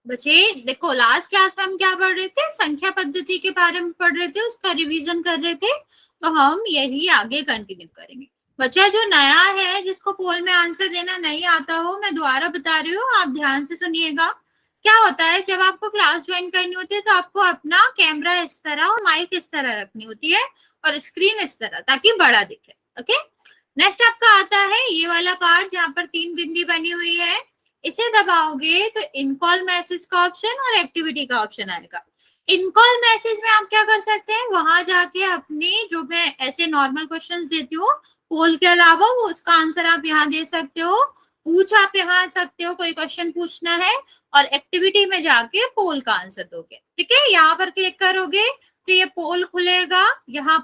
बच्चे देखो, last class में हम क्या पढ़ रहे थे, संख्या पद्धति के बारे में पढ़ रहे थे, उसका रिवीजन कर रहे थे। तो हम यही आगे कंटिन्यू करेंगे। बच्चा जो नया है, जिसको पोल में आंसर देना नहीं आता हो, मैं दोबारा बता रही हूँ, आप ध्यान से सुनिएगा। क्या होता है, जब आपको क्लास ज्वाइन करनी होती है तो आपको अपना कैमरा इस तरह और माइक इस तरह रखनी होती है और स्क्रीन इस तरह, ताकि बड़ा दिखे। ओके, नेक्स्ट आपका आता है ये वाला पार्ट जहां पर 3 बिंदी बनी हुई है। इसे दबाओगे तो इनकॉल मैसेज का ऑप्शन और एक्टिविटी का ऑप्शन आएगा। इनकॉल मैसेज में आप क्या कर सकते हैं, वहां जाके अपने जो मैं ऐसे नॉर्मल क्वेश्चंस देती हूँ पोल के अलावा, वो उसका आंसर आप यहाँ दे सकते हो। पूछ आप यहाँ सकते हो, कोई क्वेश्चन पूछना है, और एक्टिविटी में जाके पोल का आंसर दोगे। ठीक है, यहाँ पर क्लिक करोगे तो ये पोल खुलेगा। यहाँ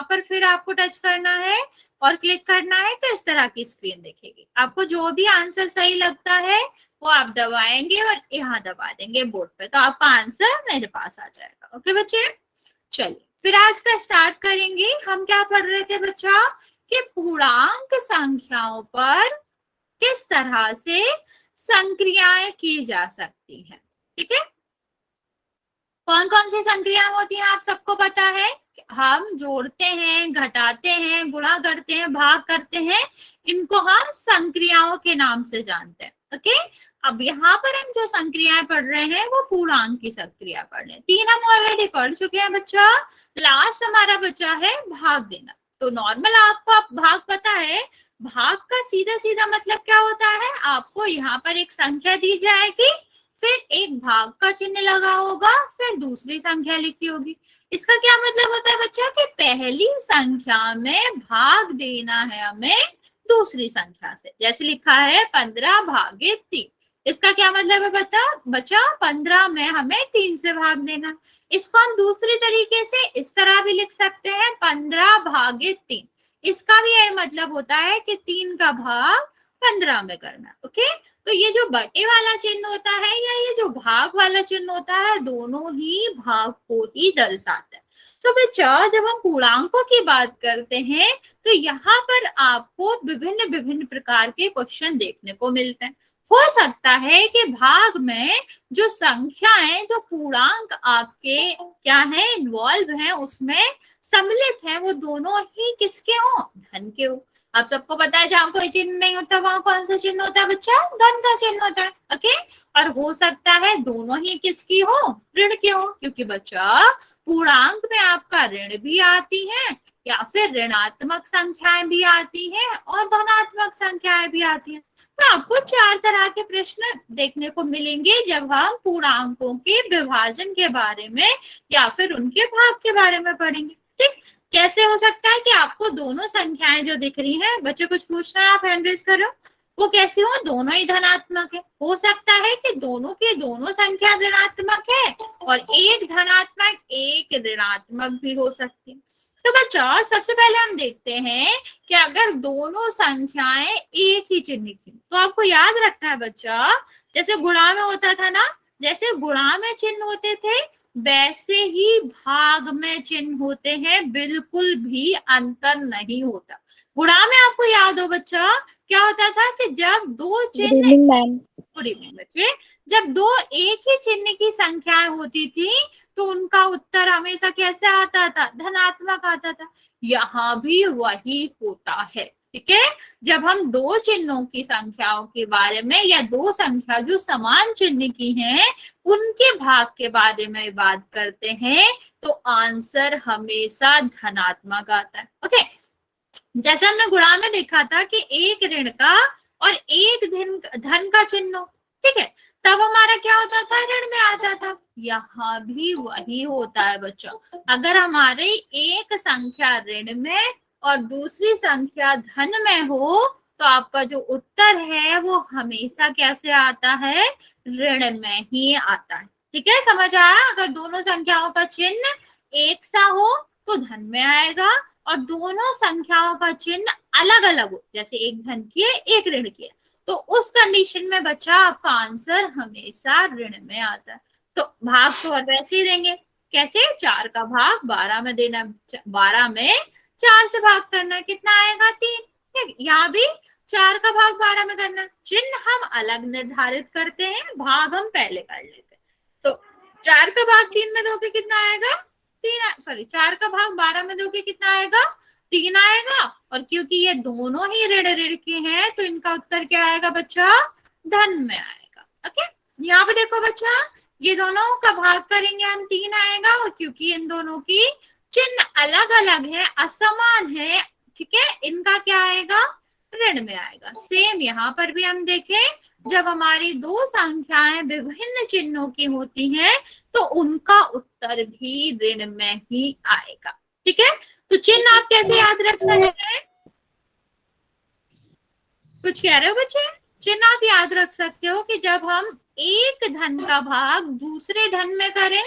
पर फिर आपको टच करना है और क्लिक करना है, तो इस तरह की स्क्रीन दिखेगी। आपको जो भी आंसर सही लगता है वो आप दबाएंगे और यहाँ दबा देंगे बोर्ड पे, तो आपका आंसर मेरे पास आ जाएगा। ओके बच्चे, चलिए फिर आज का स्टार्ट करेंगे। हम क्या पढ़ रहे थे बच्चा, कि पूर्णांक संख्याओं पर किस तरह से संक्रियाएं की जा सकती हैं। ठीक है, कौन कौन सी संक्रियाएं होती हैं आप सबको पता है। हम जोड़ते हैं, घटाते हैं, गुणा करते हैं, भाग करते हैं, इनको हम संक्रियाओं के नाम से जानते हैं। ओके, अब यहाँ पर हम जो संक्रियाएं पढ़ रहे हैं वो पूर्णांक की संक्रिया पढ़ रहे हैं। 3 हम ऑलरेडी पढ़ चुके हैं बच्चा। लास्ट हमारा बचा है भाग देना। तो नॉर्मल आपको भाग पता है, भाग का सीधा सीधा मतलब क्या होता है, आपको यहाँ पर एक संख्या दी जाएगी, फिर एक भाग का चिन्ह लगा होगा, फिर दूसरी संख्या लिखी होगी। इसका क्या मतलब होता है बच्चा, कि पहली संख्या में भाग देना है हमें दूसरी संख्या से। जैसे लिखा है 15/3, इसका क्या मतलब है बच्चा, 15 में हमें 3 से भाग देना। इसको हम दूसरी तरीके से इस तरह भी लिख सकते हैं, 15/3। इसका भी यही मतलब होता है कि 3 का भाग 15 में करना। ओके, तो ये जो बटे वाला चिन्ह होता है या ये जो भाग वाला चिन्ह होता है, दोनों ही भाग को ही दर्शाता है। तो बच्चा जब हम पूर्णांकों की बात करते हैं तो यहाँ पर आपको विभिन्न विभिन्न प्रकार के क्वेश्चन देखने को मिलते हैं। हो सकता है कि भाग में जो संख्याएं, जो पूर्णांक आपके क्या है इन्वॉल्व हैं, उसमें सम्मिलित हैं, वो दोनों ही किसके हो, धन के हो। आप सबको पता है जहां कोई चिन्ह नहीं होता वहां कौन सा चिन्ह होता है बच्चा, धन का चिन्ह होता है। ओके, और हो सकता है दोनों ही किसकी हो, ऋण के हो, क्योंकि बच्चा पूर्णांक में आपका ऋण भी आती है या फिर ऋणात्मक संख्याएं भी आती हैं और धनात्मक संख्याएं भी आती हैं। तो आपको 4 तरह के प्रश्न देखने को मिलेंगे जब हम पूर्णांकों के विभाजन के बारे में या फिर उनके भाग के बारे में पढ़ेंगे। ठीक, कैसे हो सकता है कि आपको दोनों संख्याएं जो दिख रही हैं, बच्चे कुछ पूछना है आप हैंड रेज करो, वो कैसी हो, दोनों ही धनात्मक है। हो सकता है कि दोनों की दोनों संख्या ऋणात्मक है और एक धनात्मक एक ऋणात्मक भी हो सकती है। तो बच्चा सबसे पहले हम देखते हैं कि अगर दोनों संख्याएं एक ही चिन्ह की, तो आपको याद रखना है बच्चा, जैसे गुणा में होता था ना, जैसे गुणा में चिन्ह होते थे वैसे ही भाग में चिन्ह होते हैं, बिल्कुल भी अंतर नहीं होता। गुणा में आपको याद हो बच्चा क्या होता था कि जब दो चिन्ह, गुड इवनिंग बच्चे, जब दो एक ही चिन्ह की संख्याएं होती थी तो उनका उत्तर हमेशा कैसे आता था, धनात्मक आता था। यहाँ भी वही होता है। ठीक है, जब हम दो चिन्हों की संख्याओं के बारे में या दो संख्या जो समान चिन्ह की हैं उनके भाग के बारे में बात करते हैं तो आंसर हमेशा धनात्मक आता है। ओके, जैसे हमने गुणा में देखा था कि एक ऋण का और एक धन का चिन्ह, ठीक है, तब हमारा क्या होता था, ऋण में आता था। यहाँ भी वही होता है बच्चों, अगर हमारी एक संख्या ऋण में और दूसरी संख्या धन में हो तो आपका जो उत्तर है वो हमेशा कैसे आता है, ऋण में ही आता है। ठीक है, समझ आया। अगर दोनों संख्याओं का चिन्ह एक सा हो तो धन में आएगा और दोनों संख्याओं का चिन्ह अलग अलग हो, जैसे एक धन की है एक ऋण की है, तो उस कंडीशन में बच्चा आपका आंसर हमेशा ऋण में आता है। तो भाग तो और वैसे ही देंगे, कैसे, 4 का भाग 12 में देना, 12 में 4 से भाग करना, कितना आएगा, 3। ठीक, यहाँ भी 4 का भाग 12 में करना है। चिन्ह हम अलग निर्धारित करते हैं, भाग हम पहले कर लेते हैं। तो 4 का भाग 3 में दोगे कितना आएगा? 3। सॉरी, 4 का भाग 12 में दोगे कितना आएगा? 3 आएगा। और क्योंकि ये दोनों ही ऋण ऋण के हैं तो इनका उत्तर क्या आएगा बच्चा? धन में आएगा। ओके, यहाँ पे देखो बच्चा, ये दोनों का भाग करेंगे हम 3 आएगा, और क्योंकि इन दोनों की चिन्ह अलग अलग है, असमान है, ठीक है, इनका क्या आएगा? ऋण में आएगा। सेम यहाँ पर भी हम देखें, जब हमारी दो संख्याएं विभिन्न चिन्हों की होती हैं तो उनका उत्तर भी ऋण में ही आएगा। ठीक है, तो चिन्ह आप कैसे याद रख सकते हैं? कुछ कह रहे हो बच्चे? चिन्ह आप याद रख सकते हो कि जब हम एक धन का भाग दूसरे धन में करें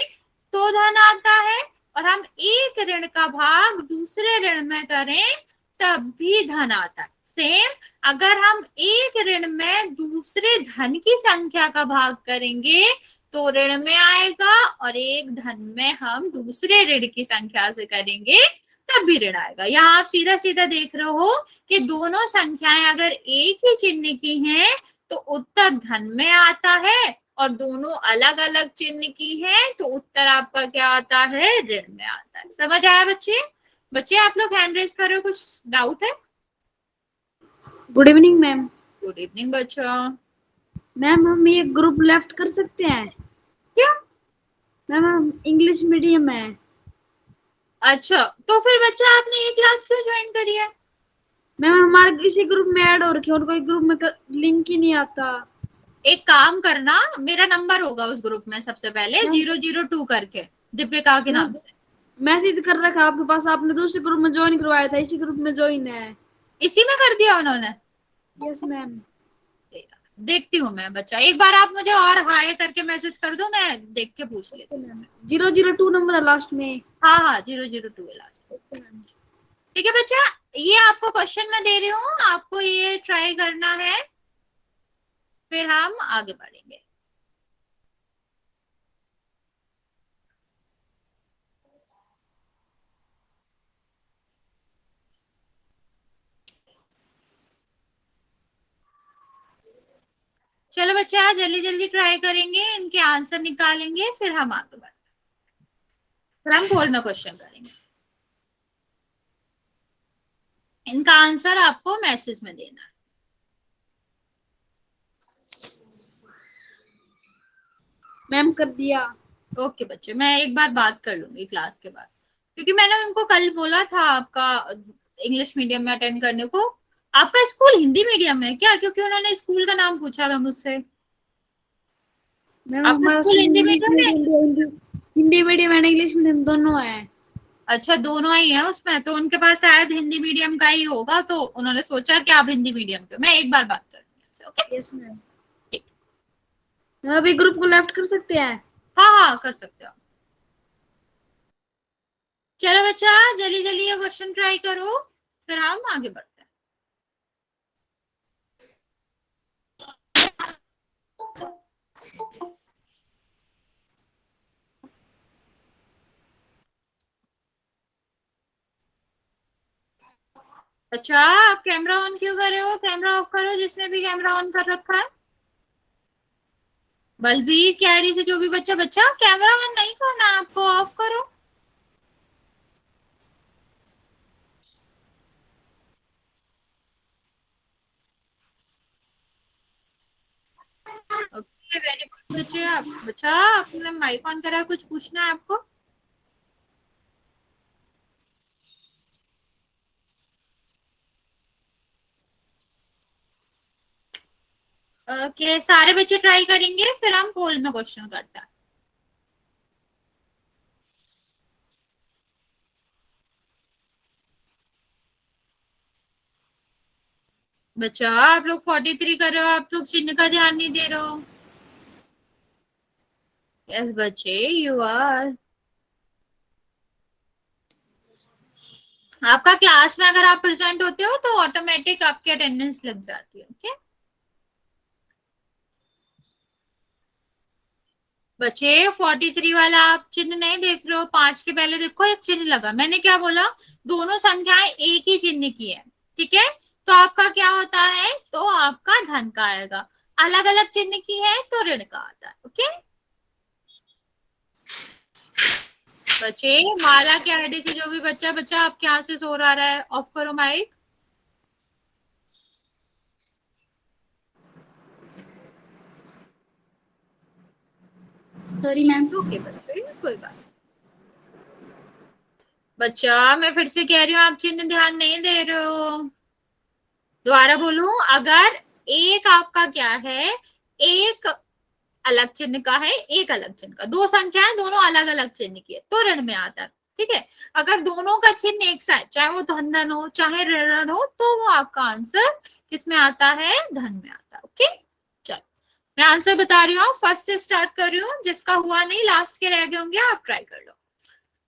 तो धन आता है, और हम एक ऋण का भाग दूसरे ऋण में करें तब भी धन आता है। सेम, अगर हम एक ऋण में दूसरे धन की संख्या का भाग करेंगे तो ऋण में आएगा, और एक धन में हम दूसरे ऋण की संख्या से करेंगे तब भी ऋण आएगा। यहाँ आप सीधा सीधा देख रहे हो कि दोनों संख्याएं अगर एक ही चिन्ह की हैं तो उत्तर धन में आता है, और दोनों अलग अलग चिन्ह की हैं तो उत्तर आपका क्या आता है? ऋण में आता है। समझ आया बच्चे? बच्चे आप लोग हैंड रेज कर रहे हो, कुछ डाउट है? Good evening ma'am. Good evening बच्चा। मैम हम ये ग्रुप लेफ्ट कर सकते हैं क्या? मैम हम इंग्लिश मीडियम है। अच्छा, तो फिर बच्चा आपने ये क्लास क्यों ज्वाइन करी है? मैम हमारे किसी ग्रुप में ऐड हो रखे और कोई ग्रुप में लिंक ही नहीं आता। एक काम करना, मेरा नंबर होगा उस ग्रुप में सबसे पहले 002 करके, दीपिका के नाम से मैसेज कर रखा आपके पास, आपने दूसरे ग्रुप में ज्वाइन करवाया था, इसी ग्रुप में ज्वाइन है। इसी में कर दिया उन्होंने? Yes ma'am. देखती हूँ मैं बच्चा, एक बार आप मुझे और हाय करके मैसेज कर दो, मैं देख के पूछ लेती हूँ। 002 नंबर है लास्ट में। हाँ हाँ, 002 है लास्ट। ठीक है बच्चा, ये आपको क्वेश्चन में दे रही हूँ, आपको ये ट्राई करना है, फिर हम आगे बढ़ेंगे। चलो बच्चा, जल्दी जल्दी ट्राई करेंगे, इनके आंसर निकालेंगे, फिर हम आगे बढ़ेंगे, फिर हम पोल में क्वेश्चन करेंगे। इनका आंसर आपको मैसेज में देना है। मैम कर दिया। ओके बच्चे, मैं एक बार बात कर लूंगी क्लास के बाद, क्योंकि मैंने उनको कल बोला था आपका इंग्लिश मीडियम में अटेंड करने को। आपका स्कूल हिंदी मीडियम है क्या? क्योंकि उन्होंने स्कूल का नाम पूछा था मुझसे। मैम आपका हमारा स्कूल हिंदी इंग्लिश मीडियम है? Medium, Hindi medium and English medium दोनों है। अच्छा, दोनों ही है उसमें, तो उनके पास शायद हिंदी मीडियम का ही होगा, तो उन्होंने सोचा कि आप हिंदी मीडियम के। मैं एक बार बात करूंगी। Okay, yes ma'am. अभी ग्रुप को लेफ्ट कर सकते हैं? हाँ हाँ कर सकते हो। चलो बच्चा, जल्दी जल्दी ये क्वेश्चन ट्राई करो, फिर हम आगे बढ़ते हैं। अच्छा, आप कैमरा ऑन क्यों कर रहे हो? कैमरा ऑफ करो, जिसने भी कैमरा ऑन कर रखा है। बलबीर कैडी से जो भी बच्चा, बच्चा कैमरा ऑन नहीं करना, आपको ऑफ करो। ओके, वेरी गुड बच्चे। आप बच्चा, आपने माइक ऑन करा है, कुछ पूछना है आपको? ओके, सारे बच्चे ट्राई करेंगे, फिर हम पोल में क्वेश्चन करते हैं। बच्चा, आप लोग 43 कर रहे हो, आप लोग चिन्ह का ध्यान नहीं दे रहे हो। यस बच्चे, यू आर। आपका क्लास में अगर आप प्रेजेंट होते हो तो ऑटोमेटिक आपकी अटेंडेंस लग जाती है। ओके बच्चे, 43 वाला आप चिन्ह नहीं देख रहे हो? 5 के पहले देखो एक चिन्ह लगा। मैंने क्या बोला? दोनों संख्याएं एक ही चिन्ह की है, ठीक है, तो आपका क्या होता है, तो आपका धन का आएगा। अलग अलग चिन्ह की है तो ऋण का आता है। ओके बच्चे, माला के आईडी से जो भी बच्चा बच्चा आपके यहाँ से शोर आ रहा है, ऑफ करो माइक। Sorry ma'am. ओके बच्चे, कोई बात। बच्चा मैं फिर से कह रही हूँ, आप चिन्ह ध्यान नहीं दे रहे हो। दोबारा बोलूं, अगर एक आपका क्या है, एक अलग चिन्ह का है, एक अलग चिन्ह का, दो संख्याएं दोनों अलग अलग चिन्ह की है तो ऋण में आता है। ठीक है, अगर दोनों का चिन्ह एक सा है, चाहे वो धन धन हो चाहे ऋण ऋण हो, तो वो आपका आंसर किस में आता है, धन में आता है। ओके चलो मैं आंसर बता रही हूँ, फर्स्ट से स्टार्ट कर रही हूँ, जिसका हुआ नहीं लास्ट के रह गए होंगे, आप ट्राई कर लो।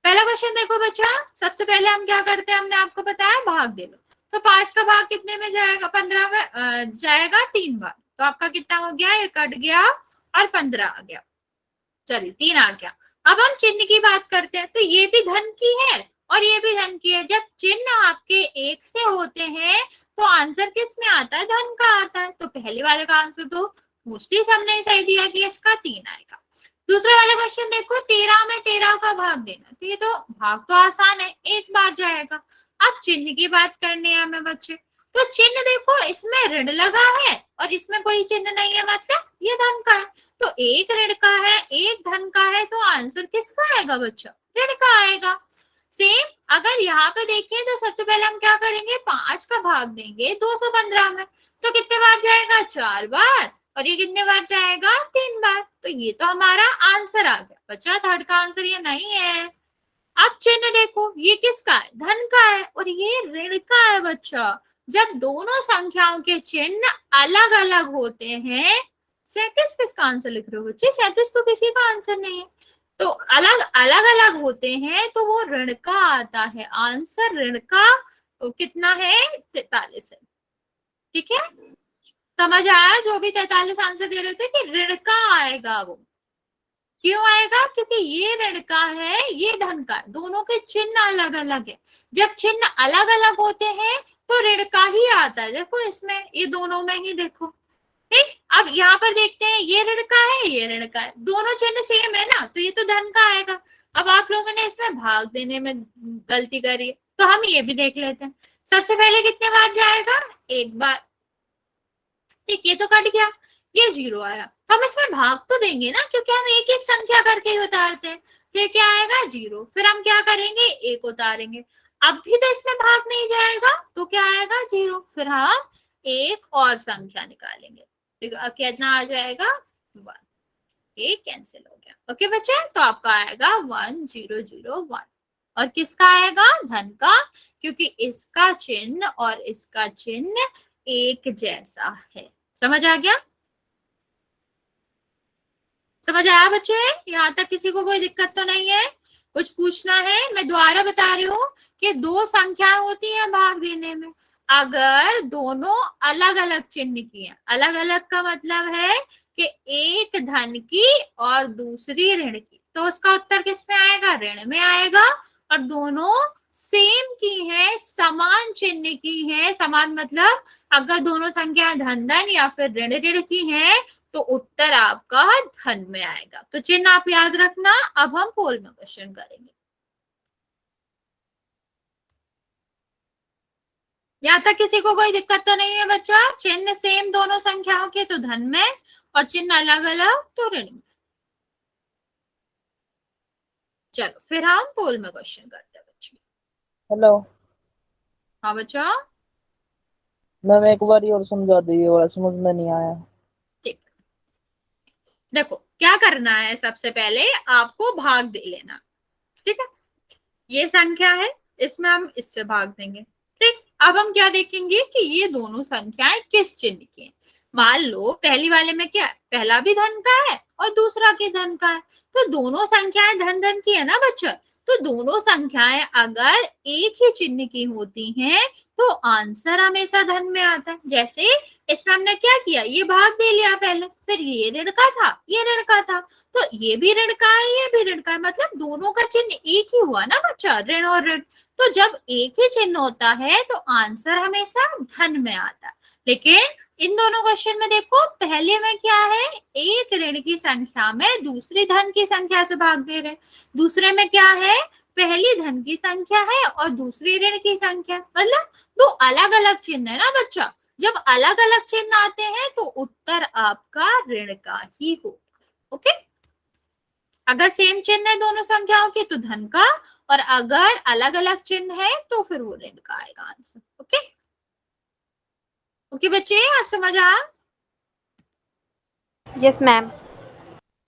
पहला क्वेश्चन देखो बच्चा, सबसे पहले हम क्या करते हैं, हमने आपको बताया भाग दे लो। तो 5 का भाग कितने में जाएगा, 15 में जाएगा 3 बार, तो आपका कितना हो गया, ये कट गया और 15 आ गया, चलिए 3 आ गया। अब हम चिन्ह की बात करते हैं, तो ये भी धन की है और ये भी धन की है। जब चिन्ह आपके एक से होते हैं तो आंसर किस में आता है, धन का आता है। तो पहले वाले का आंसर तो मोस्टली सबने सही दिया कि इसका 3 आएगा। दूसरे वाले क्वेश्चन देखो, 13 में 13 का भाग देना, तो ये तो भाग तो आसान है, एक बार जाएगा। अब चिन्ह की बात करनी है हमें बच्चे, तो चिन्ह देखो इसमें ऋण लगा है और इसमें कोई चिन्ह नहीं है, मतलब ये धन का है। तो एक ऋण का है एक धन का है, तो आंसर किसका आएगा बच्चा, ऋण का आएगा। सेम अगर यहाँ पे देखें तो सबसे पहले हम क्या करेंगे, 5 का भाग देंगे 215 में, तो कितने बार जाएगा, 4 बार, और ये कितने बार जाएगा, 3 बार। तो ये तो हमारा आंसर आ गया बच्चा, थर्ड का आंसर ये नहीं है। अब चिन्ह देखो, ये किसका है, धन का है और ये ऋण का है बच्चा। जब दोनों संख्याओं के चिन्ह अलग अलग होते हैं, 37 किसका आंसर लिख रहे हो बच्चे, 37 तो किसी का आंसर नहीं है, तो अलग अलग अलग होते हैं तो वो ऋण का आता है, आंसर ऋण का तो कितना है, 43 है। ठीक है, समझ आया, जो भी 43 आंसर दे रहे थे कि ऋण का आएगा, वो क्यों आएगा, क्योंकि ये ऋण का है ये धन का है, दोनों के चिन्ह अलग अलग है। जब चिन्ह अलग अलग होते हैं तो ऋण का ही आता है, देखो इसमें ये दोनों में ही देखो। ठीक, अब यहाँ पर देखते हैं, ये ऋण का है ये ऋण का है, दोनों चिन्ह सेम है ना, तो ये तो धन का आएगा। अब आप लोगों ने इसमें भाग देने में गलती करी है, तो हम ये भी देख लेते हैं। सबसे पहले कितने बार जाएगा, एक बार। ठीक, ये तो कट गया, ये 0 आया, तो हम इसमें भाग तो देंगे ना, क्योंकि हम एक एक संख्या करके ही उतारते हैं। तो ये क्या आएगा, 0, फिर हम क्या करेंगे, 1 उतारेंगे। अब भी तो इसमें भाग नहीं जाएगा, तो क्या आएगा, 0, फिर हम एक और संख्या निकालेंगे, तो कितना आ जाएगा, 1, एक कैंसिल हो गया। ओके बच्चे, तो आपका आएगा 1001, और किसका आएगा, धन का, क्योंकि इसका चिन्ह और इसका चिन्ह एक जैसा है। समझ आ गया, समझ आया बच्चे, यहाँ तक किसी को कोई दिक्कत तो नहीं है, कुछ पूछना है। मैं दोबारा बता रही हूँ कि दो संख्याएं होती हैं भाग देने में, अगर दोनों अलग अलग चिन्ह की हैं, अलग अलग का मतलब है कि एक धन की और दूसरी ऋण की, तो उसका उत्तर किस में आएगा, ऋण में आएगा। और दोनों सेम की है, समान चिन्ह की है, समान मतलब अगर दोनों संख्याएं धन धन या फिर ऋण ऋण की हैं, तो उत्तर आपका धन में आएगा। तो चिन्ह आप याद रखना। अब हम पोल में क्वेश्चन करेंगे। यहाँ तक किसी को कोई दिक्कत तो नहीं है बच्चा, चिन्ह सेम दोनों संख्याओं के तो धन में, और चिन्ह अलग अलग तो ऋण में। चलो फिर हम पोल में क्वेश्चन करते हैं बच्चे। हेलो, हाँ बच्चा, मैम एक बार और समझा दीजिए, वाला समझ में नहीं आया। ठीक, देखो क्या करना है, सबसे पहले आपको भाग दे लेना। ठीक है, ये संख्या है, इसमें हम इससे भाग देंगे। ठीक, अब हम क्या देखेंगे कि ये दोनों संख्याएं किस चिन्ह की हैं। मान लो पहली वाले में क्या है, पहला भी धन का है और दूसरा भी धन का है, तो दोनों संख्याएं धन धन की है ना बच्चा, तो दोनों संख्याएं अगर एक ही चिन्ह की होती हैं तो आंसर हमेशा धन में आता है। जैसे इसमें हमने क्या किया, ये भाग दे लिया पहले, फिर ये ऋण का था, ये ऋण का था, तो ये भी ऋण का है, ये भी ऋण का है, मतलब दोनों का चिन्ह एक ही हुआ ना बच्चा, ऋण और ऋण। तो जब एक ही चिन्ह होता है तो आंसर हमेशा धन में आता है। लेकिन इन दोनों क्वेश्चन में देखो, पहले में क्या है, एक ऋण की संख्या में दूसरी धन की संख्या से भाग दे रहे, दूसरे में क्या है, पहली धन की संख्या है और दूसरी ऋण की संख्या, मतलब दो अलग अलग चिन्ह है ना बच्चा। जब अलग अलग चिन्ह आते हैं तो उत्तर आपका ऋण का ही होगा। ओके, अगर सेम चिन्ह है दोनों संख्याओं के तो धन का, और अगर अलग अलग चिन्ह है तो फिर वो ऋण का आएगा आंसर। ओके ओके बच्चे, आप समझ आया? Yes ma'am.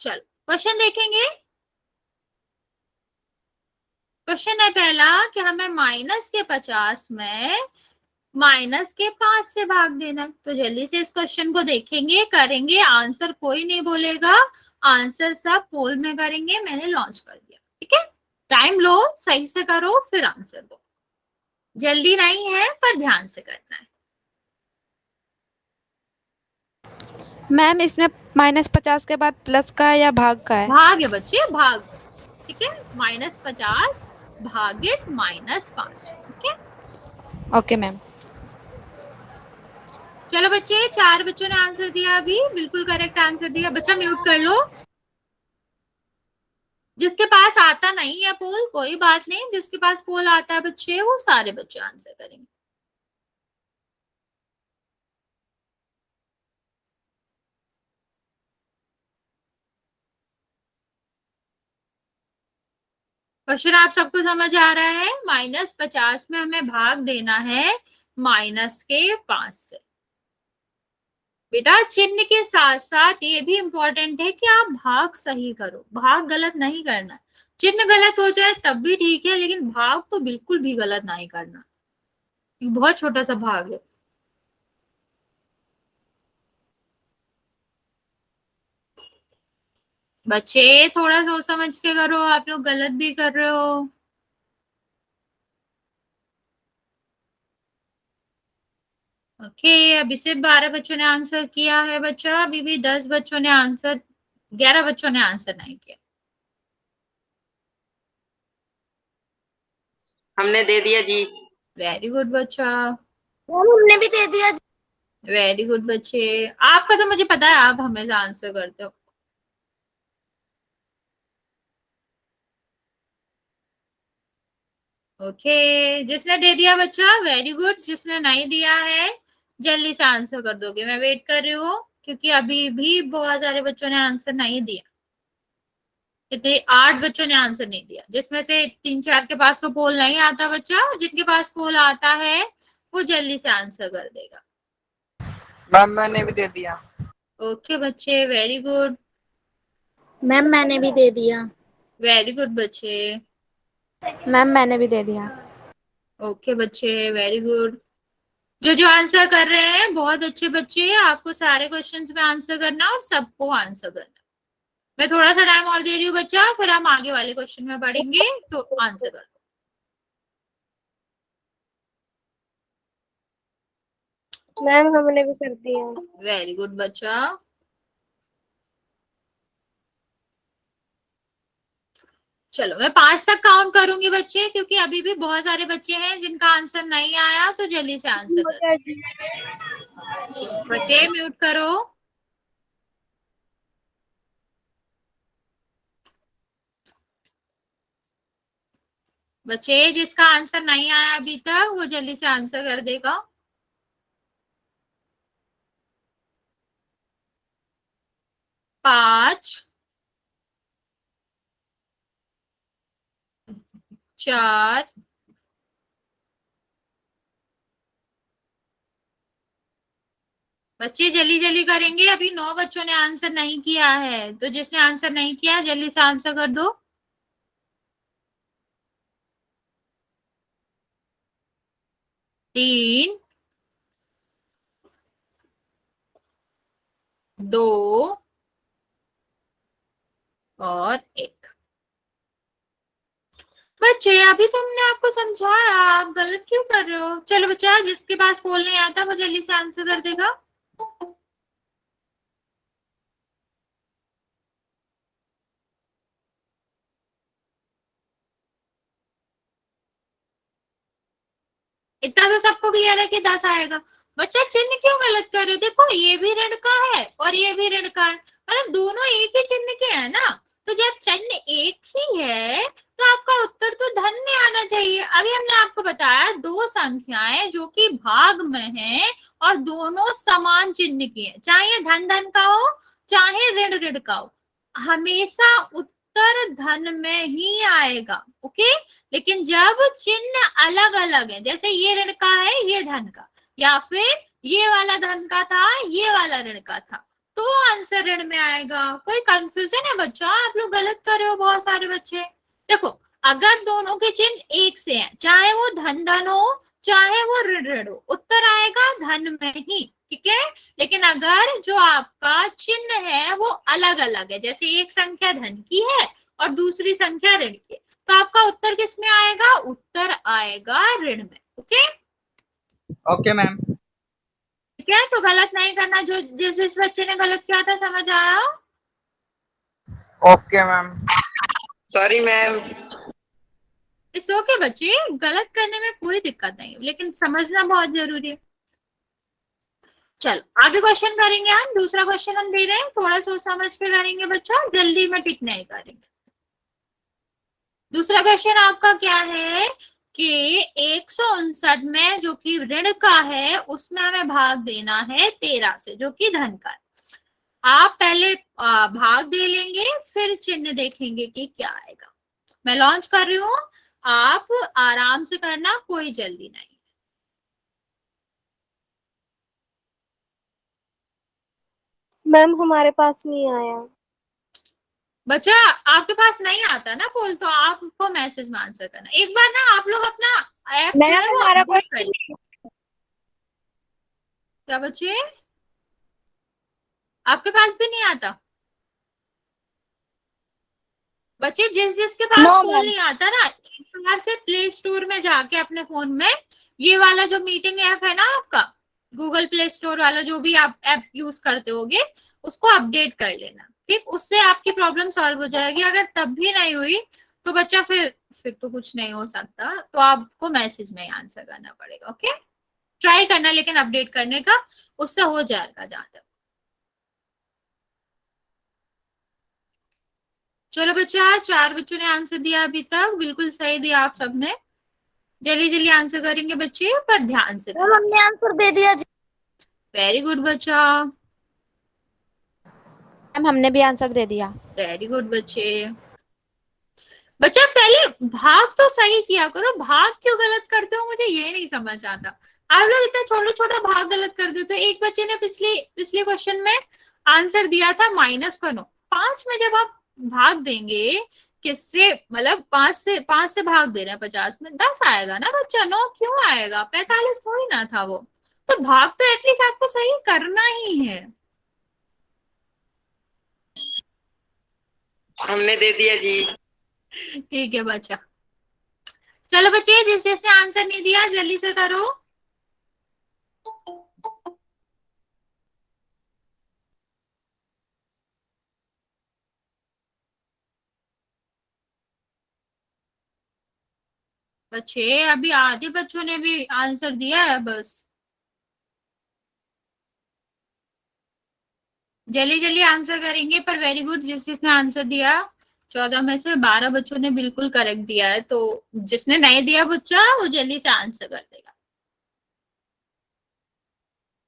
चलो क्वेश्चन देखेंगे। क्वेश्चन है पहला कि हमें -50 में -5 से भाग देना है। तो जल्दी से इस क्वेश्चन को देखेंगे, करेंगे, आंसर कोई नहीं बोलेगा, आंसर सब पोल में करेंगे। मैंने लॉन्च कर दिया, ठीक है? टाइम लो, सही से करो, फिर आंसर दो। जल्दी नहीं है पर ध्यान से करना है। मैम इसमें -50 के बाद प्लस का है या भाग का है? भाग है बच्चे, भाग, ठीक है? -50 भागित -5, ठीक है? Okay ma'am. चलो बच्चे, 4 बच्चों ने आंसर दिया, अभी बिल्कुल करेक्ट आंसर दिया। बच्चा म्यूट कर लो। जिसके पास आता नहीं है पोल, कोई बात नहीं, जिसके पास पोल आता है बच्चे, वो सारे बच्चे आंसर करेंगे। क्वेश्चन आप सबको समझ आ रहा है? -50 में हमें भाग देना है -5 से। बेटा चिन्ह के साथ साथ ये भी इंपॉर्टेंट है कि आप भाग सही करो, भाग गलत नहीं करना। चिन्ह गलत हो जाए तब भी ठीक है, लेकिन भाग तो बिल्कुल भी गलत नहीं करना, बहुत छोटा सा भाग है। बच्चे थोड़ा सोच समझ के करो, आप लोग गलत भी कर रहे हो। ओके, अभी सिर्फ 12 बच्चों ने आंसर किया है बच्चा, अभी भी 10 बच्चों ने आंसर, 11 बच्चों ने आंसर नहीं किया। हमने दे दिया जी। वेरी गुड बच्चा, हमने भी दे दिया। वेरी गुड बच्चे। आपका तो मुझे पता है, आप हमेशा आंसर करते हो। ओके, जिसने दे दिया बच्चा वेरी गुड, जिसने नहीं दिया है जल्दी से आंसर कर दोगे। मैं वेट कर रही हूँ क्योंकि अभी भी बहुत सारे बच्चों ने आंसर नहीं दिया। कितने, 8 बच्चों ने आंसर नहीं दिया, जिसमें से 3-4 के पास तो पोल नहीं आता बच्चा। जिनके पास पोल आता है वो जल्दी से आंसर कर देगा। मैम मैंने भी दे दिया। ओके बच्चे, वेरी गुड, मैम मैंने भी दे दिया। वेरी गुड बच्चे। मैम मैंने भी दे दिया। ओके बच्चे, वेरी गुड। जो जो आंसर कर रहे हैं बहुत अच्छे बच्चे, आपको सारे क्वेश्चंस में आंसर करना और सबको आंसर करना। मैं थोड़ा सा टाइम और दे रही हूँ बच्चा, फिर हम आगे वाले क्वेश्चन में पढ़ेंगे, तो आंसर कर दो। मैम हमने भी कर दिया। वेरी गुड बच्चा। चलो मैं 5 तक काउंट करूंगी बच्चे, क्योंकि अभी भी बहुत सारे बच्चे हैं जिनका आंसर नहीं आया, तो जल्दी से आंसर करो। बच्चे म्यूट करो। बच्चे जिसका आंसर नहीं आया अभी तक वो जल्दी से आंसर कर देगा। 5, 4, बच्चे जल्दी जल्दी करेंगे, अभी 9 बच्चों ने आंसर नहीं किया है, तो जिसने आंसर नहीं किया जल्दी से आंसर कर दो। 3, 2 और 1। बच्चे अभी तुमने आपको समझाया, आप गलत क्यों कर रहे हो? चलो बच्चा, जिसके पास पोल नहीं आता वो जल्दी से आंसर कर देगा। इतना तो सबको क्लियर है कि 10 आएगा। बच्चा चिन्ह क्यों गलत कर रहे हो? देखो ये भी ऋण का है और ये भी ऋण का है, मतलब दोनों एक ही चिन्ह के हैं ना। तो जब चिन्ह एक ही है तो आपका उत्तर तो धन में आना चाहिए। अभी हमने आपको बताया दो संख्याएं जो कि भाग में हैं और दोनों समान चिन्ह की हैं, चाहे धन धन का हो चाहे ऋण ऋण का हो, हमेशा उत्तर धन में ही आएगा। ओके, लेकिन जब चिन्ह अलग अलग है, जैसे ये ऋण का है ये धन का, या फिर ये वाला धन का था ये वाला ऋण का था, तो आंसर ऋण में आएगा। कोई कंफ्यूजन है बच्चा? आप लोग गलत कर रहे हो बहुत सारे बच्चे। देखो अगर दोनों के चिन्ह एक से हैं, चाहे वो धन धन हो चाहे वो ऋण ऋण हो, उत्तर आएगा धन में ही। ठीक है, लेकिन अगर जो आपका चिन्ह है वो अलग अलग है, जैसे एक संख्या धन की है और दूसरी संख्या ऋण की, तो आपका उत्तर किस में आएगा? उत्तर आएगा ऋण में। Okay okay ma'am. ठीक है, तो गलत नहीं करना। जो जिस बच्चे ने गलत किया था समझ आया? Okay ma'am. Sorry ma'am. इस ओके बच्चे, गलत करने में कोई दिक्कत नहीं है, लेकिन समझना बहुत जरूरी है। चलो आगे क्वेश्चन करेंगे हम। दूसरा क्वेश्चन हम दे रहे हैं, थोड़ा सोच समझ के करेंगे बच्चों, जल्दी में टिक नहीं करेंगे। दूसरा क्वेश्चन आपका क्या है कि 159 में जो कि ऋण का है उसमें हमें भाग देना है 13 से जो कि धन का है। आप पहले भाग दे लेंगे फिर चिन्ह देखेंगे कि क्या आएगा। मैं लॉन्च कर रही हूँ, आप आराम से करना, कोई जल्दी नहीं। मैम हमारे पास नहीं आया। बच्चा आपके पास नहीं आता ना पोल, तो आपको मैसेज में आंसर करना। एक बार ना आप लोग अपना ऐप जो है वो अपडेट कर लीजिए। क्या बच्चे आपके पास भी नहीं आता? बच्चे जिसके पास No, फोन ma'am. नहीं आता ना, एक बार से प्ले स्टोर में जाके अपने फोन में ये वाला जो मीटिंग ऐप है ना आपका, गूगल प्ले स्टोर वाला जो भी आप ऐप यूज करते होगे, उसको अपडेट कर लेना। ठीक, उससे आपकी प्रॉब्लम सॉल्व हो जाएगी। अगर तब भी नहीं हुई तो बच्चा फिर तो कुछ नहीं हो सकता, तो आपको मैसेज में आंसर करना पड़ेगा। ओके, ट्राई करना लेकिन अपडेट करने का, उससे हो जाएगा जहां तक। चलो बच्चा, 4 बच्चों ने आंसर दिया अभी तक, बिल्कुल सही दिया आप सबने। जल्दी जल्दी आंसर करेंगे बच्चे, पर ध्यान से। हमने आंसर दे दिया जी। वेरी गुड बच्चा, मैम हमने भी आंसर दे दिया। वेरी गुड बच्चे। बच्चा पहले भाग तो सही किया करो, भाग क्यों गलत करते हो मुझे ये नहीं समझ आता। आप लोग इतना छोटा छोटा भाग गलत कर देते हो। एक बच्चे ने पिछले क्वेश्चन में आंसर दिया था -9। 5 में जब आप भाग देंगे किससे, मतलब 5 से भाग दे रहे हैं 50 में, 10 आएगा ना बच्चा, 9 क्यों आएगा? 45 थोड़ी ना था वो। तो भाग तो एटलीस्ट आपको सही करना ही है। हमने दे दिया जी। ठीक है बच्चा। चलो बच्चे, जिसने आंसर नहीं दिया जल्दी से करो। बच्चे अभी आधे बच्चों ने भी आंसर दिया है बस। जल्दी जल्दी आंसर करेंगे, पर वेरी गुड जिसने आंसर दिया। 14 में से 12 बच्चों ने बिल्कुल करेक्ट दिया है, तो जिसने नहीं दिया बच्चा वो जल्दी से आंसर कर देगा।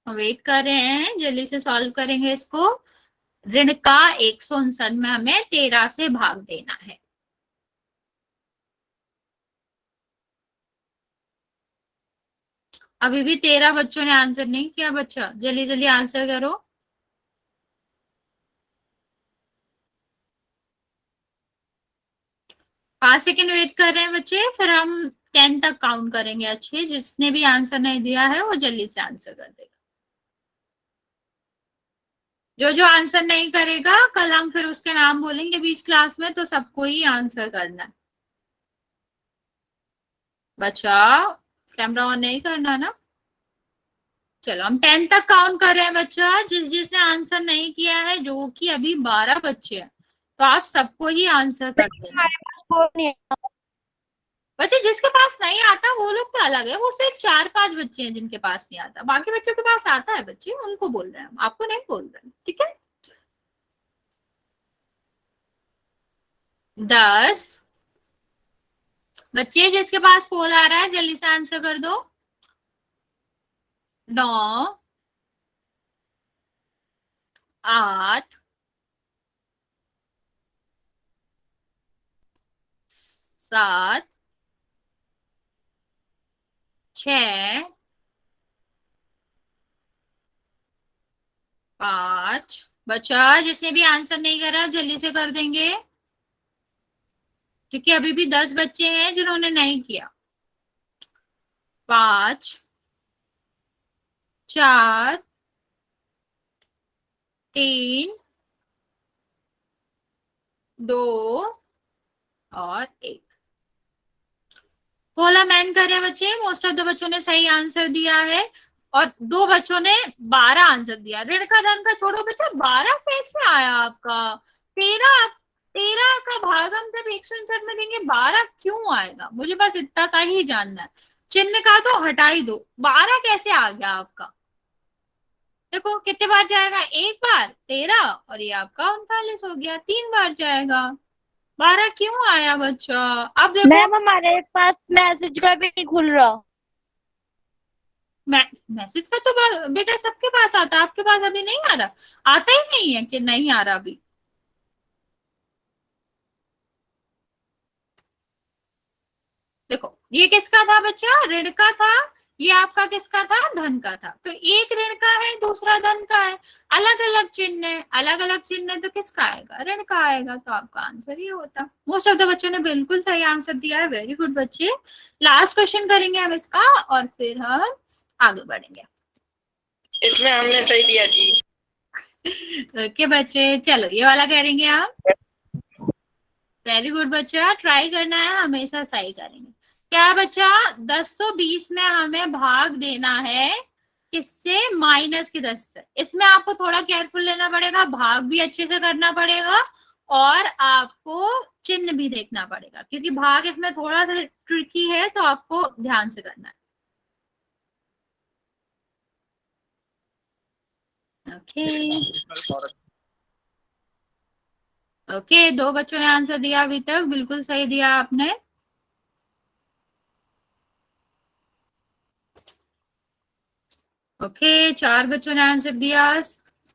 हम वेट कर रहे हैं, जल्दी से सॉल्व करेंगे इसको। ऋण का 159 में हमें 13 से भाग देना है। अभी भी 13 बच्चों ने आंसर नहीं किया बच्चा, जल्दी जल्दी आंसर करो। 5 सेकेंड वेट कर रहे हैं बच्चे, फिर हम 10 तक काउंट करेंगे। अच्छे, जिसने भी आंसर नहीं दिया है वो जल्दी से आंसर कर देगा। जो आंसर नहीं करेगा कल हम फिर उसके नाम बोलेंगे बीच क्लास में, तो सबको ही आंसर करना है। बच्चा कैमरा ऑन नहीं करना ना। चलो हम 10 तक काउंट कर रहे हैं बच्चा। जिसने आंसर नहीं किया है, जो कि अभी 12 बच्चे हैं, तो आप सबको ही आंसर कर देना। बच्चे जिसके पास नहीं आता वो लोग तो अलग है, वो सिर्फ 4-5 बच्चे हैं जिनके पास नहीं आता, बाकी बच्चों के पास आता है बच्चे, उनको बोल रहे हैं हम, आपको नहीं बोल रहे हैं, ठीक है। 10 बच्चे जिसके पास पोल आ रहा है जल्दी से आंसर कर दो। 9 8 7 6 5 बच्चा जिसने भी आंसर नहीं करा जल्दी से कर देंगे, क्योंकि अभी भी 10 बच्चे हैं जिन्होंने नहीं किया। 5 4 3 2 और 1। पोला मैन कर रहे हैं बच्चे। मोस्ट ऑफ द बच्चों ने सही आंसर दिया है और 2 बच्चों ने 12 आंसर दिया। ऋण का धन का छोड़ो बच्चा, 12 कैसे आया आपका? 13 का भाग हम जब 159 में देंगे 12 क्यों आएगा? मुझे बस इतना सा ही जानना है। चिन्ह का तो हटा ही दो, 12 कैसे आ गया आपका? देखो कितने बार जाएगा, एक बार 13 और ये आपका 39 हो गया, 3 बार जाएगा। 12 क्यों आया बच्चा? अब देखो मैम हमारे पास मैसेज का भी नहीं खुल रहा। मैसेज का तो बेटा सबके पास आता है, आपके पास अभी नहीं आ रहा? आता ही नहीं है कि नहीं आ रहा अभी? देखो ये किसका था बच्चा? ऋण का था। ये आपका किसका था? धन का था। तो एक ऋण का है, दूसरा धन का है, अलग अलग चिन्ह है, अलग अलग चिन्ह है, तो किसका आएगा? ऋण का आएगा। तो आपका आंसर ये होता। मोस्ट ऑफ द बच्चों ने बिल्कुल सही आंसर दिया है, वेरी गुड बच्चे। लास्ट क्वेश्चन करेंगे हम इसका और फिर हम आगे बढ़ेंगे। इसमें हमने सही दिया जी। ओके बच्चे, चलो ये वाला करेंगे आप। वेरी गुड बच्चा, ट्राई करना है, हमेशा सही करेंगे। क्या बच्चा? 1020 में हमें भाग देना है किससे? माइनस के 10 से। इसमें आपको थोड़ा केयरफुल लेना पड़ेगा, भाग भी अच्छे से करना पड़ेगा और आपको चिन्ह भी देखना पड़ेगा, क्योंकि भाग इसमें थोड़ा सा ट्रिकी है, तो आपको ध्यान से करना है। ओके ओके, 2 बच्चों ने आंसर दिया अभी तक, बिल्कुल सही दिया आपने। ओके 4 बच्चों ने आंसर दिया,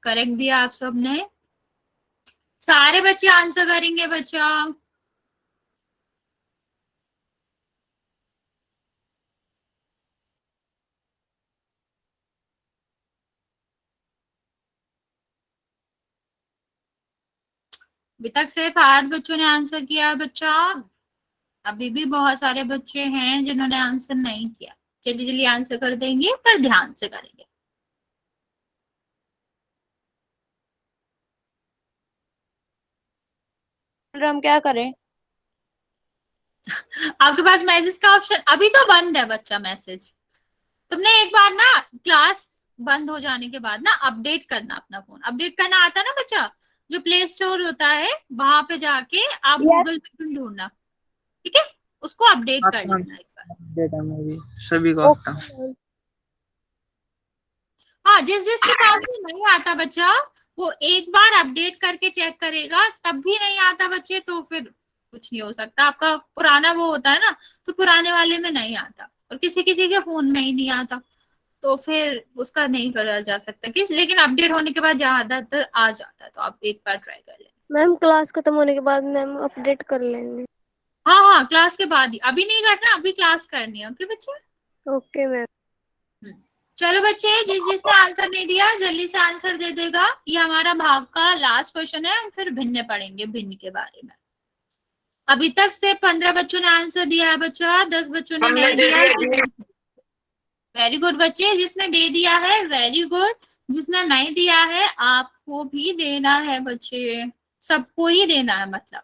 करेक्ट दिया आप सबने। सारे बच्चे आंसर करेंगे बच्चा। अभी तक सिर्फ 8 बच्चों ने आंसर किया बच्चा। अभी भी बहुत सारे बच्चे हैं जिन्होंने आंसर नहीं किया। जल्दी जल्दी आंसर कर देंगे, पर ध्यान से करेंगे। हम क्या करें? आपके पास मैसेज का ऑप्शन अभी तो बंद है बच्चा। मैसेज तुमने एक बार ना क्लास बंद हो जाने के बाद ना अपडेट करना, अपना फोन अपडेट करना आता ना बच्चा, जो प्ले स्टोर होता है वहां पे जाके आप गूगल पे ढूंढना, ठीक है? उसको अपडेट कर लेना एक बार। डेटा में भी सभी को आता हूँ। हाँ, जिसके पास भी नहीं आता बच्चा, वो एक बार अपडेट करके चेक करेगा, तब भी नहीं आता बच्चे, तो फिर कुछ नहीं हो सकता। आपका पुराना वो होता है ना, तो पुराने वाले में नहीं आता, और किसी किसी के फोन में ही नहीं आता, तो फिर उसका नहीं करा जा सकता किस, लेकिन अपडेट होने के बाद ज्यादातर आ जाता है, तो आप एक बार ट्राई कर लें। मैम क्लास खत्म होने के बाद मैम अपडेट कर लेंगे। हाँ हाँ, क्लास के बाद ही, अभी नहीं करना, अभी क्लास करनी है। ओके बच्चे? Okay ma'am. चलो बच्चे, जिसने आंसर नहीं दिया जल्दी से आंसर दे देगा। ये हमारा भाग का लास्ट क्वेश्चन है, हम फिर भिन्न पढ़ेंगे, भिन्न के बारे में। अभी तक से 15 बच्चों ने आंसर दिया है बच्चा, 10 बच्चों ने हमने नहीं दे दिया। दिया जी। वेरी गुड बच्चे, जिसने दे दिया है वेरी गुड, जिसने नहीं दिया है आपको भी देना है बच्चे, सबको ही देना है मतलब।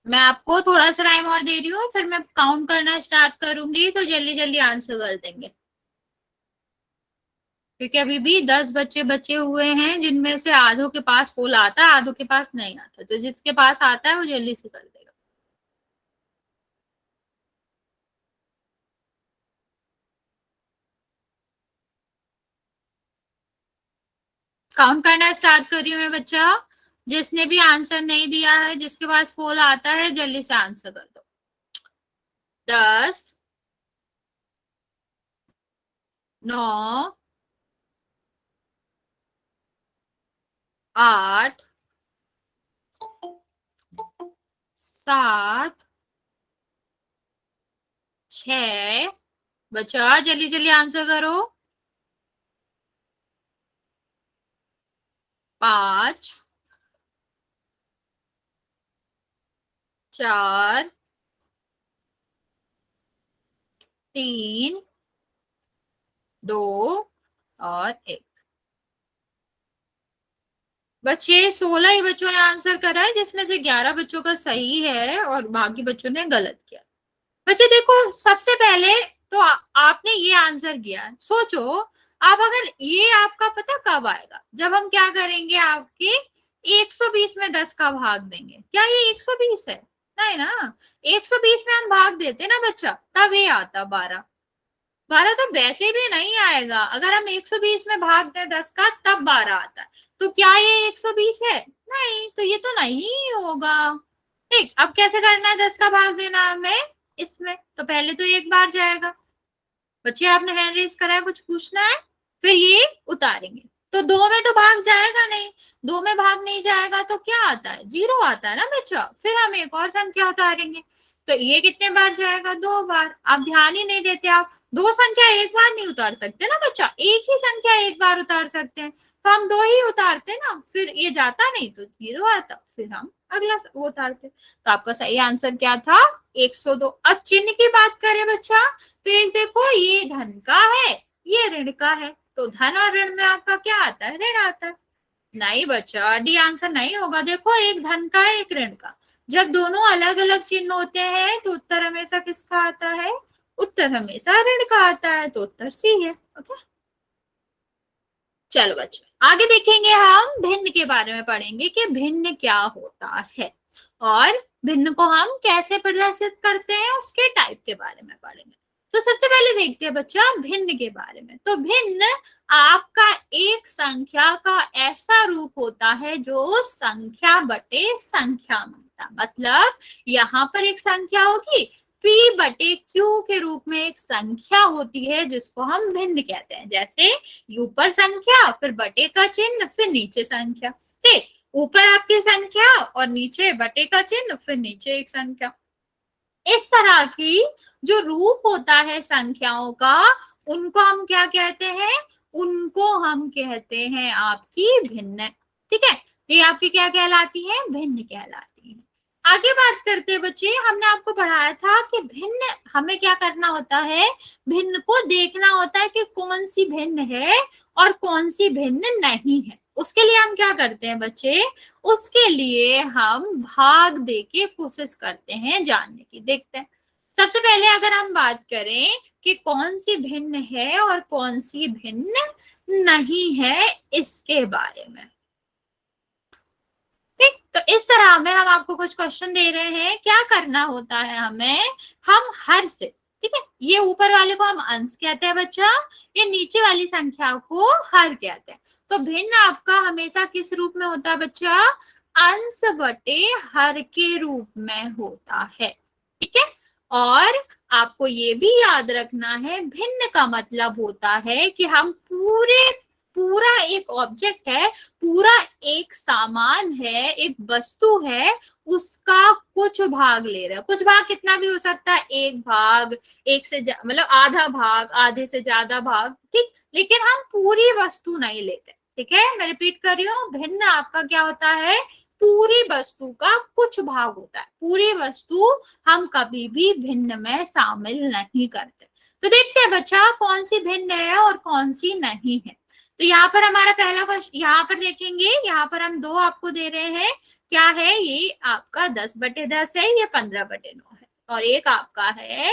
मैं आपको थोड़ा सा टाइम और दे रही हूँ, फिर मैं काउंट करना स्टार्ट करूंगी तो जल्दी जल्दी आंसर कर देंगे, क्योंकि अभी भी 10 बच्चे बचे हुए हैं जिनमें से आधों के पास पोल आता है, आधों के पास नहीं आता। तो जिसके पास आता है वो जल्दी से कर देगा। काउंट करना स्टार्ट कर रही हूँ मैं बच्चा। जिसने भी आंसर नहीं दिया है, जिसके पास पोल आता है, जल्दी से आंसर कर दो। 10, 9, 8, 7, 6, बच्चा जल्दी जल्दी आंसर करो। 5, 4, 3, 2 और 1। बच्चे 16 ही बच्चों ने आंसर करा है, जिसमें से 11 बच्चों का सही है और बाकी बच्चों ने गलत किया। बच्चे देखो, सबसे पहले तो आपने ये आंसर किया, सोचो आप अगर ये आपका पता कब आएगा, जब हम क्या करेंगे, आपके 120 में 10 का भाग देंगे। क्या ये 120 है? नहीं ना, 120 में हम भाग देते ना बच्चा, तब ये आता 12। 12 तो वैसे भी नहीं आएगा, अगर हम 120 में भाग दें 10 का तब 12 आता है। तो क्या ये 120 है? नहीं, तो ये तो नहीं होगा। ठीक, अब कैसे करना है 10 का भाग देना हमें इसमें? तो पहले तो एक बार जाएगा। बच्चे आपने हैंड रेज करा है, कुछ पूछना है? फिर ये उतारेंगे तो 2 में तो भाग जाएगा नहीं, 2 में भाग नहीं जाएगा तो क्या आता है? 0 आता है ना बच्चा। फिर हम एक और संख्या उतारेंगे, तो ये कितने बार जाएगा? 2 बार। आप ध्यान ही नहीं देते, आप 2 संख्या एक बार नहीं उतार सकते ना बच्चा, एक ही संख्या एक बार उतार सकते हैं, तो हम 2 ही उतारते ना। फिर ये जाता नहीं तो 0 आता, फिर हम अगला वो उतारते। तो आपका सही आंसर क्या था? 102। अब चिन्ह की बात करें बच्चा, तो एक देखो, ये धन का है, ये ऋण का है, तो धन और ऋण में आपका क्या आता है? ऋण आता है। नहीं बच्चा, डी आंसर नहीं होगा। देखो, एक धन का है, एक ऋण का, जब दोनों अलग अलग चिन्ह होते हैं तो उत्तर हमेशा किसका आता है? उत्तर हमेशा ऋण का आता है, तो उत्तर सी है। ओके, चलो बच्चों आगे देखेंगे, हम भिन्न के बारे में पढ़ेंगे कि भिन्न क्या होता है और भिन्न को हम कैसे प्रदर्शित करते हैं, उसके टाइप के बारे में पढ़ेंगे। तो सबसे पहले देखते हैं बच्चा भिन्न के बारे में। तो भिन्न आपका एक संख्या का ऐसा रूप होता है जो संख्या बटे संख्या बनता। मतलब यहाँ पर एक संख्या होगी, P बटे Q के रूप में एक संख्या होती है जिसको हम भिन्न कहते हैं। जैसे ऊपर संख्या, फिर बटे का चिन्ह, फिर नीचे संख्या। ठीक, ऊपर आपकी संख्या और नीचे बटे का चिन्ह, फिर नीचे एक संख्या। इस तरह की जो रूप होता है संख्याओं का, उनको हम क्या कहते हैं? उनको हम कहते हैं आपकी भिन्न। ठीक है, ये आपकी क्या कहलाती है? भिन्न कहलाती है। आगे बात करते हैं बच्चे, हमने आपको पढ़ाया था कि भिन्न हमें क्या करना होता है? भिन्न को देखना होता है कि कौन सी भिन्न है और कौन सी भिन्न नहीं है। उसके लिए हम क्या करते हैं बच्चे? उसके लिए हम भाग दे के कोशिश करते हैं जानने की। देखते हैं, सबसे पहले अगर हम बात करें कि कौन सी भिन्न है और कौन सी भिन्न नहीं है, इसके बारे में। ठीक, तो इस तरह में हम आपको कुछ क्वेश्चन दे रहे हैं, क्या करना होता है हमें? हम हर से, ठीक है, ये ऊपर वाले को हम अंश कहते हैं बच्चा, ये नीचे वाली संख्या को हर कहते हैं। तो भिन्न आपका हमेशा किस रूप में होता है बच्चा? अंश बटे हर के रूप में होता है। ठीक है, और आपको ये भी याद रखना है, भिन्न का मतलब होता है कि हम पूरा एक ऑब्जेक्ट है, पूरा एक सामान है, एक वस्तु है, उसका कुछ भाग ले रहे हैं। कुछ भाग कितना भी हो सकता है, एक भाग, एक से मतलब आधा भाग, आधे से ज्यादा भाग। ठीक, लेकिन हम पूरी वस्तु नहीं लेते। ठीक है, मैं रिपीट कर रही हूँ, भिन्न आपका क्या होता है? पूरी वस्तु का कुछ भाग होता है। पूरी वस्तु हम कभी भी भिन्न में शामिल नहीं करते। तो देखते हैं बच्चा कौन सी भिन्न है और कौन सी नहीं है। तो यहाँ पर हमारा पहला क्वेश्चन, यहाँ पर देखेंगे, यहाँ पर हम 2 आपको दे रहे हैं, क्या है, ये आपका 10/10 है, ये 15/9 है, और एक आपका है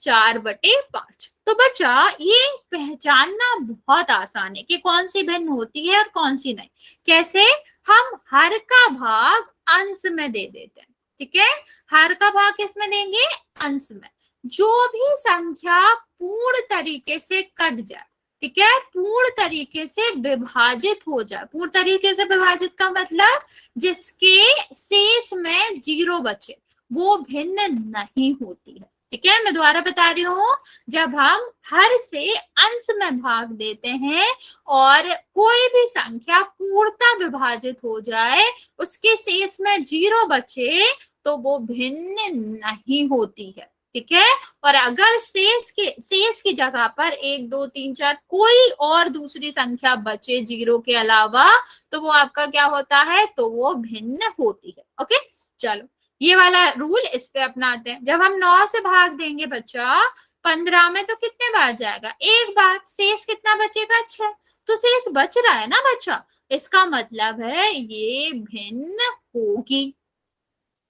4/5। तो बच्चा ये पहचानना बहुत आसान है कि कौन सी भिन्न होती है और कौन सी नहीं। कैसे? हम हर का भाग अंश में दे देते हैं, ठीक है। हर का भाग किस में देंगे? अंश में। जो भी संख्या पूर्ण तरीके से कट जाए, ठीक है, पूर्ण तरीके से विभाजित हो जाए। पूर्ण तरीके से विभाजित का मतलब जिसके शेष में 0 बचे, वो भिन्न नहीं होती है, ठीक है। मैं दोबारा बता रही हूँ, जब हम हर से अंश में भाग देते हैं और कोई भी संख्या पूर्णतः विभाजित हो जाए, उसके शेष में 0 बचे, तो वो भिन्न नहीं होती है, ठीक है। और अगर शेष की जगह पर 1 2 3 4 कोई और दूसरी संख्या बचे 0 के अलावा, तो वो आपका क्या होता है? तो वो भिन्न होती है। ओके, चलो ये वाला रूल इस पे अपनाते हैं। जब हम 9 से भाग देंगे बच्चा 15 में, तो कितने बार जाएगा? एक बार। शेष कितना बचेगा? 6। तो शेष बच रहा है ना बच्चा, इसका मतलब है ये भिन्न होगी,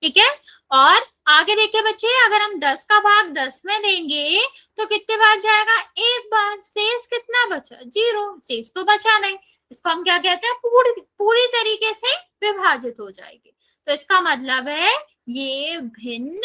ठीक है। और आगे देखिए बच्चे, अगर हम 10 का भाग 10 में देंगे तो कितने बार जाएगा? एक बार। शेष कितना बचा? 0। शेष तो बचा नहीं, इसको हम क्या कहते हैं? पूरी तरीके से विभाजित हो जाएगी। तो इसका मतलब है ये भिन्न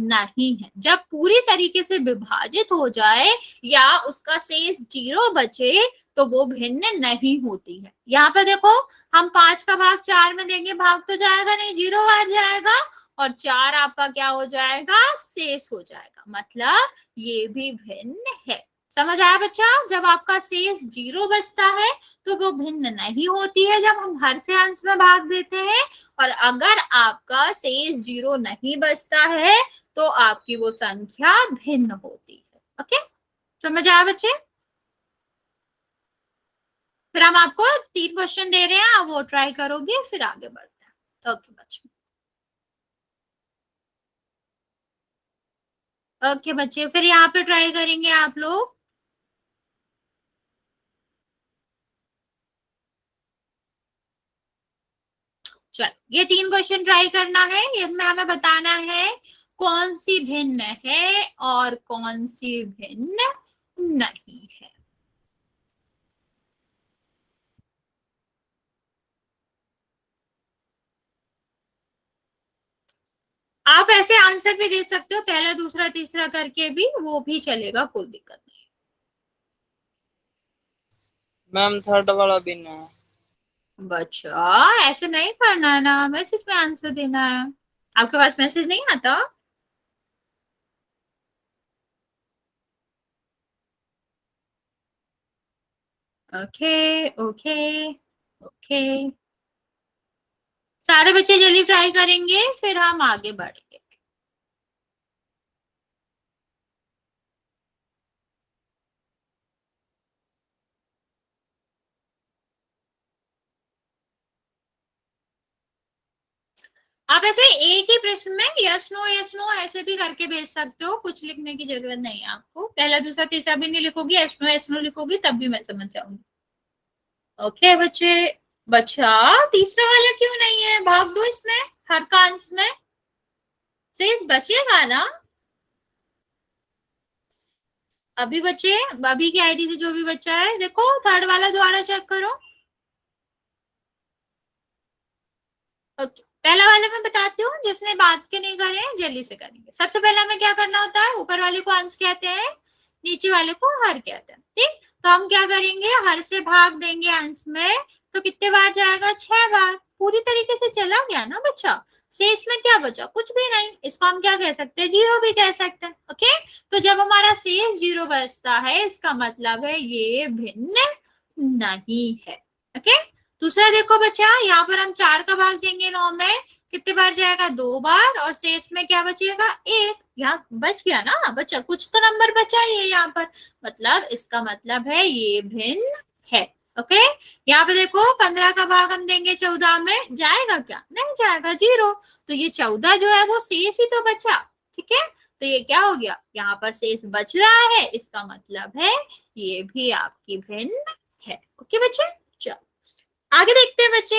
नहीं है। जब पूरी तरीके से विभाजित हो जाए या उसका शेष 0 बचे, तो वो भिन्न नहीं होती है। यहाँ पर देखो, हम 5 का भाग 4 में देंगे, भाग तो जाएगा नहीं, 0 बार जाएगा, और 4 आपका क्या हो जाएगा? शेष हो जाएगा। मतलब ये भी भिन्न है। समझ आया बच्चा? जब आपका शेष 0 बचता है तो वो भिन्न नहीं होती है, जब हम हर से अंश में भाग देते हैं। और अगर आपका शेष 0 नहीं बचता है तो आपकी वो संख्या भिन्न होती है। ओके, समझ आया बच्चे? फिर हम आपको 3 क्वेश्चन दे रहे हैं, आप वो ट्राई करोगे, फिर आगे बढ़ते हैं। ओके बच्चे, ओके बच्चे, फिर यहाँ पे ट्राई करेंगे आप लोग। चलो ये 3 क्वेश्चन ट्राई करना है। इसमें हमें बताना है कौन सी भिन्न है और कौन सी भिन्न नहीं है। आप ऐसे आंसर भी दे सकते हो, पहला दूसरा तीसरा करके भी, वो भी चलेगा, कोई दिक्कत नहीं। मैम थर्ड वाला भी ना है। बच्चा ऐसे नहीं करना है ना, मैसेज में आंसर देना है। आपके पास मैसेज नहीं आता? ओके ओके ओके, सारे बच्चे जल्दी ट्राई करेंगे, फिर हम आगे बढ़ेंगे। आप ऐसे एक ही प्रश्न में यस नो ऐसे भी करके भेज सकते हो, कुछ लिखने की जरूरत नहीं है आपको। पहला दूसरा तीसरा भी नहीं लिखोगी, यस नो लिखोगी, तब भी मैं समझ जाऊंगी। ओके बच्चे, बच्चा तीसरा वाला क्यों नहीं है? भाग दो इसमें, हर का अंश में शेष बचेगा ना। अभी बच्चे, अभी की आईडी से जो भी बच्चा है, देखो थर्ड वाला दोबारा चेक करो। ओके, पहला वाला मैं बताती हूँ, जिसने बात के नहीं करे हैं जल्दी से करेंगे। सबसे पहले हमें क्या करना होता है? ऊपर वाले को अंश कहते हैं, नीचे वाले को हर कहते हैं, ठीक। तो हम क्या करेंगे? हर से भाग देंगे अंश में, तो कितने बार जाएगा? 6 बार। पूरी तरीके से चला गया ना बच्चा। शेष में क्या बचा? कुछ भी नहीं। इसको हम क्या कह सकते हैं? 0 भी कह सकते हैं। ओके, तो जब हमारा शेष 0 बचता है, इसका मतलब है ये भिन्न नहीं है। ओके, दूसरा देखो बच्चा, यहाँ पर हम 4 का भाग देंगे 9 में, कितने बार जाएगा? 2 बार, और शेष में क्या बचेगा? 1। यहाँ बच गया ना बच्चा, कुछ तो नंबर बचा ही है यहाँ पर, मतलब इसका मतलब है ये भिन्न है। ओके, यहाँ पे देखो 15 का भाग हम देंगे 14 में, जाएगा क्या? नहीं जाएगा, 0। तो ये 14 जो है वो शेष ही तो बचा, ठीक है। तो ये क्या हो गया? यहाँ पर शेष बच रहा है, इसका मतलब है ये भी आपकी भिन्न है। ओके बच्चे, चलो आगे देखते हैं बच्चे।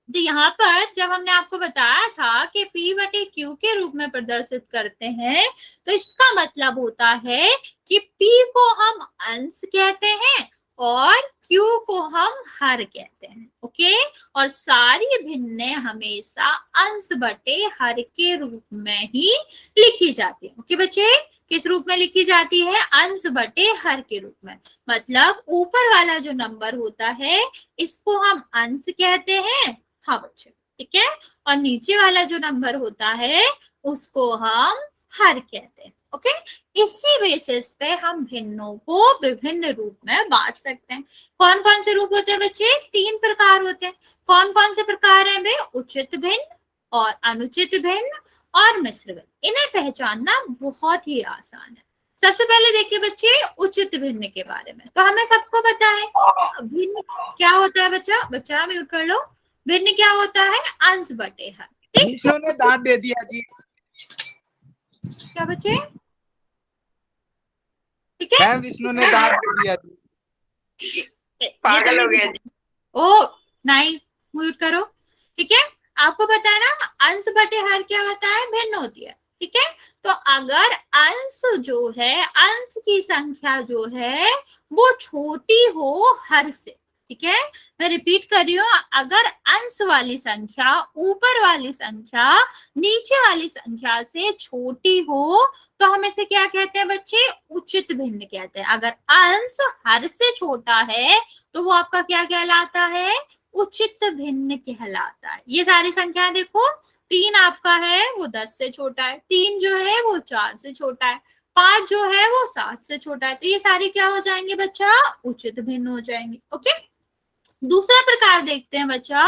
तो यहाँ पर जब हमने आपको बताया था कि P बटे Q के रूप में प्रदर्शित करते हैं, तो इसका मतलब होता है कि P को हम अंश कहते हैं और Q को हम हर कहते हैं। ओके, और सारी भिन्नें हमेशा अंश बटे हर के रूप में ही लिखी जाती है। ओके बच्चे, किस रूप में लिखी जाती है? अंश बटे हर के रूप में। मतलब ऊपर वाला जो नंबर होता है इसको हम अंश कहते हैं, हाँ बच्चे, ठीक है, और नीचे वाला जो नंबर होता है उसको हम हर कहते हैं। ओके, इसी बेसिस पे हम भिन्नों को विभिन्न रूप में बांट सकते हैं। कौन कौन से रूप होते हैं बच्चे? 3 प्रकार होते हैं। कौन कौन से प्रकार हैं वे? उचित भिन्न और अनुचित भिन्न और मिश्र भिन्न। इन्हें पहचानना बहुत ही आसान है। सबसे पहले देखिए बच्चे उचित भिन्न के बारे में। तो हमें सबको पता है भिन्न क्या होता है। बच्चा म्यूट कर लो। भिन्न क्या होता है? अंश बटे हर। विष्णु ने दांत दे दिया जी। क्या बच्चे? ठीक है, मैम विष्णु ने दांत दे दिया जी। पागल हो गया जी। ओ नहीं, म्यूट करो। ठीक है, आपको पता है ना अंश बटे हर क्या होता है? भिन्न होती है। ठीक है, तो अगर अंश जो है, अंश की संख्या जो है वो छोटी हो हर से, ठीक है, मैं रिपीट कर रही हूँ, अगर अंश वाली संख्या ऊपर वाली संख्या नीचे वाली संख्या से छोटी हो तो हम इसे क्या कहते हैं बच्चे? उचित भिन्न कहते हैं। अगर अंश हर से छोटा है तो वो आपका क्या कहलाता है? उचित भिन्न कहलाता है। ये सारी संख्या देखो, 3 आपका है वो 10 से छोटा है, 3 जो है वो 4 से छोटा है, 5 जो है वो 7 से छोटा है। तो ये सारी क्या हो जाएंगे बच्चा? उचित भिन्न हो जाएंगे। ओके, दूसरा प्रकार देखते हैं बच्चा।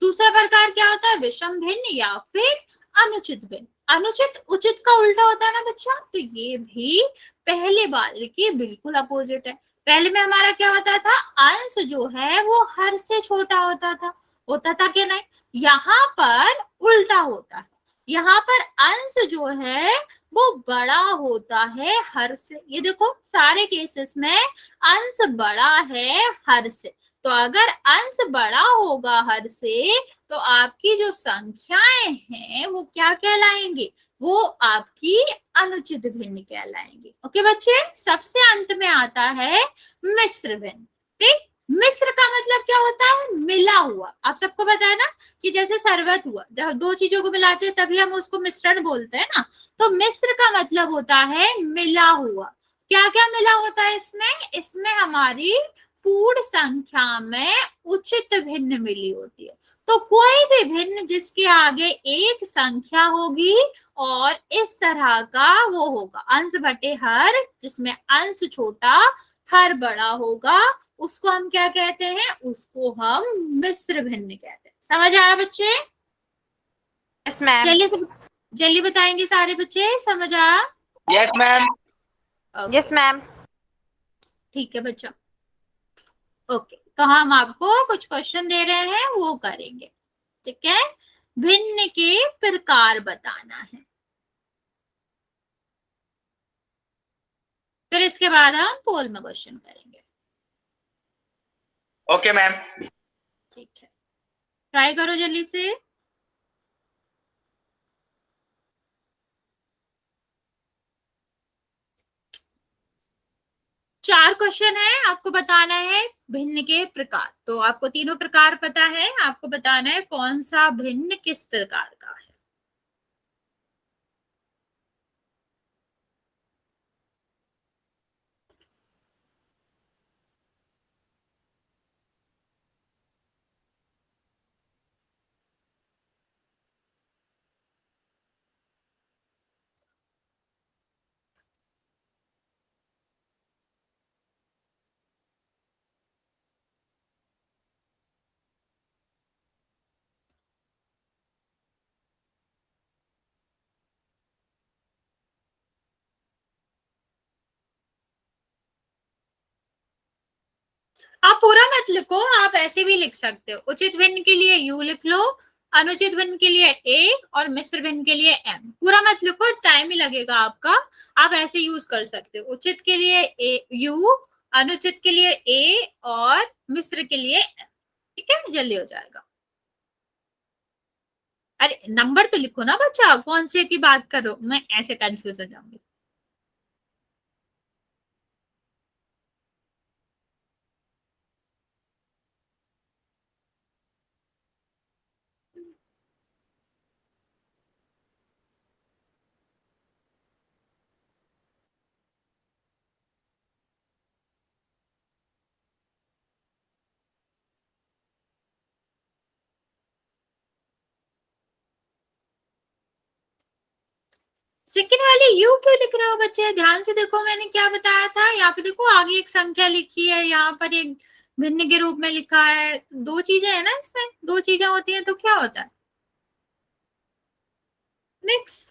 दूसरा प्रकार क्या होता है? विषम भिन्न या फिर अनुचित भिन्न। अनुचित उचित का उल्टा होता है ना बच्चा, तो ये भी पहले वाले के बिल्कुल अपोजिट है। पहले में हमारा क्या होता था? अंश जो है वो हर से छोटा होता था कि नहीं? यहाँ पर उल्टा होता है। यहाँ पर अंश जो है वो बड़ा होता है हर से। ये देखो सारे केसेस में अंश बड़ा है हर से। तो अगर अंश बड़ा होगा हर से तो आपकी जो संख्याएं हैं वो क्या कहलाएंगी? वो आपकी अनुचित भिन्न कहलाएंगी। ओके बच्चे, सबसे अंत में आता है मिश्र भिन्न। ठीक, मिश्र का मतलब क्या होता है? मिला हुआ। आप सबको पता है ना कि जैसे शरबत हुआ, जब 2 चीजों को मिलाते हैं तभी हम उसको मिश्रण बोलते हैं ना। तो मिश्र का मतलब होता है मिला हुआ। क्या क्या मिला होता है इसमें? इसमें हमारी पूर्ण संख्या में उचित भिन्न मिली होती है। तो कोई भी भिन्न जिसके आगे एक संख्या होगी और इस तरह का वो होगा अंश बटे हर, जिसमें अंश छोटा हर बड़ा होगा, उसको हम क्या कहते हैं? उसको हम मिश्र भिन्न कहते हैं। समझ आया बच्चे? Yes ma'am. जल्दी बताएंगे सारे बच्चे, समझ आया? Yes ma'am. Yes ma'am. ठीक है बच्चा, ओके, तो हम आपको कुछ क्वेश्चन दे रहे हैं वो करेंगे। ठीक है, भिन्न के प्रकार बताना है, फिर इसके बाद हम पोल में क्वेश्चन करेंगे। Okay ma'am. ठीक है, ट्राई करो जल्दी से। चार क्वेश्चन है, आपको बताना है भिन्न के प्रकार। तो आपको तीनों प्रकार पता है, आपको बताना है कौन सा भिन्न किस प्रकार का है। आप पूरा मत लिखो, आप ऐसे भी लिख सकते हो। उचित भिन्न के लिए यू लिख लो, अनुचित भिन्न के लिए ए और मिश्र भिन्न के लिए एम। पूरा मत लिखो, टाइम ही लगेगा आपका। आप ऐसे यूज कर सकते हो, उचित के लिए ए यू, अनुचित के लिए ए और मिश्र के लिए एम। ठीक है, जल्दी हो जाएगा। अरे नंबर तो लिखो ना बच्चा, कौन से की बात करो, मैं ऐसे कंफ्यूज हो जाऊंगी। सेकंड वाले यू क्यों लिख रहे हो बच्चे? ध्यान से देखो मैंने क्या बताया था। यहाँ पे देखो आगे एक संख्या लिखी है, यहाँ पर एक भिन्न के रूप में लिखा है। दो चीजें है ना इसमें, दो चीजें होती हैं तो क्या होता है? नेक्स्ट।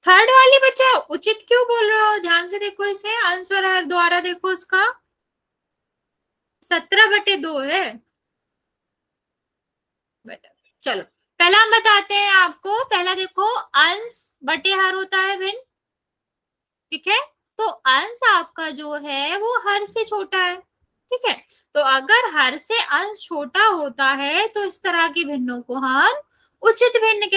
थर्ड वाली बच्चा उचित क्यों बोल रहे हो? ध्यान से देखो इसे, आंसर है द्वारा देखो उसका 17/2 है बेटा। चलो पहला हम बताते हैं आपको। पहला देखो अंश बटे हर होता है भिन्न, ठीक है? तो अंश आपका जो है वो हर से छोटा है, ठीक है? तो अगर हर से अंश छोटा होता है तो इस तरह की भिन्नों को हम उचित भिन्न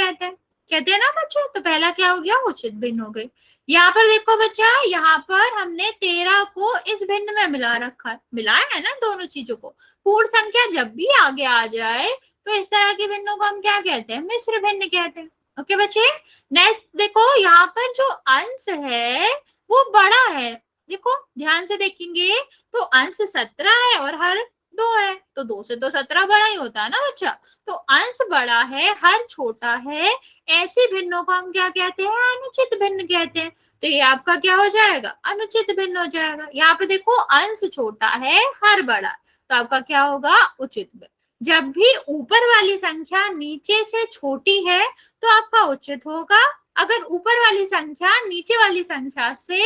कहते हैं ना बच्चों। तो पहला क्या हो गया? उचित भिन्न हो गई। यहाँ पर देखो बच्चा, यहाँ पर हमने 13 को इस भिन्न में मिला रखा है, मिलाया है ना दोनों चीजों को। पूर्ण संख्या जब भी आगे आ जाए तो इस तरह की भिन्नों को हम क्या कहते हैं? मिश्र भिन्न कहते हैं। ओके बच्चे, नेक्स्ट देखो यहाँ पर जो अंश है वो बड़ा है। देखो ध्यान से देखेंगे तो अंश 17 है और हर 2 है, तो 2 से तो 17 बड़ा ही होता है ना बच्चा। तो अंश बड़ा है, हर छोटा है, ऐसी भिन्नों को हम क्या कहते हैं? अनुचित भिन्न कहते हैं। तो ये आपका क्या हो जाएगा? अनुचित भिन्न हो जाएगा। यहाँ पे देखो अंश छोटा है, हर बड़ा, तो आपका क्या होगा? उचित भिन्न। जब भी ऊपर वाली संख्या नीचे से छोटी है तो आपका उचित होगा। अगर ऊपर वाली संख्या नीचे वाली संख्या से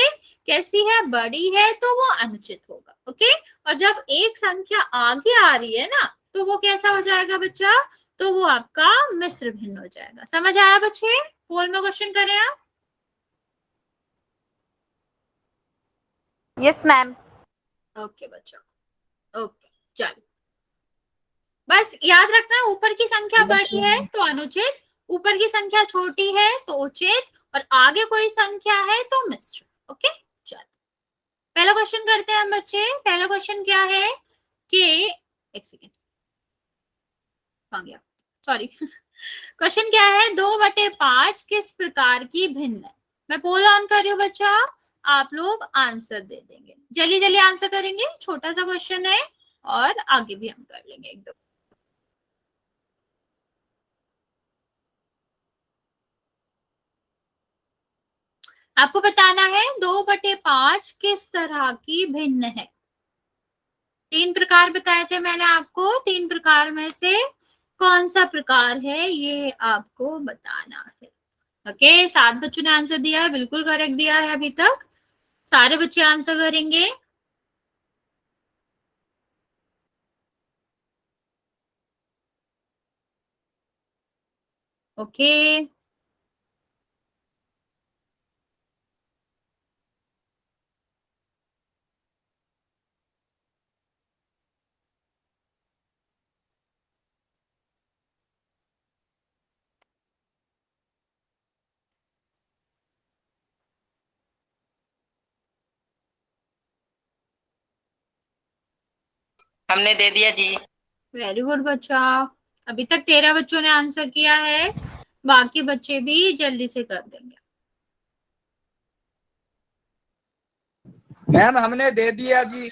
कैसी है? बड़ी है, तो वो अनुचित होगा। ओके, और जब एक संख्या आगे आ रही है ना तो वो कैसा हो जाएगा बच्चा? तो वो आपका मिश्र भिन्न हो जाएगा। समझ आया बच्चे? पोल में क्वेश्चन करें आप। Yes ma'am. ओके बच्चा, ओके चलो, बस याद रखना ऊपर की संख्या बड़ी है तो अनुचित, ऊपर की संख्या छोटी है तो उचित, और आगे कोई संख्या है तो मिश्र। ओके चलो पहला क्वेश्चन करते हैं हम बच्चे। पहला क्वेश्चन क्या है कि एक सेकेंड आ गया, सॉरी। क्वेश्चन क्या है? 2/5 किस प्रकार की भिन्न है? मैं पोल ऑन कर रही हूँ बच्चा, आप लोग आंसर दे देंगे, जल्दी जल्दी आंसर करेंगे। छोटा सा क्वेश्चन है और आगे भी हम कर लेंगे एक दो। आपको बताना है 2/5 किस तरह की भिन्न है। 3 प्रकार बताए थे मैंने आपको, 3 प्रकार में से कौन सा प्रकार है ये आपको बताना है। ओके, 7 बच्चों ने आंसर दिया है, बिल्कुल करेक्ट दिया है। अभी तक सारे बच्चे आंसर करेंगे। ओके हमने दे दिया जी। वेरी गुड बच्चा। अभी तक 13 बच्चों ने आंसर किया है, बाकी बच्चे भी जल्दी से कर देंगे। मैम हमने दे दिया जी।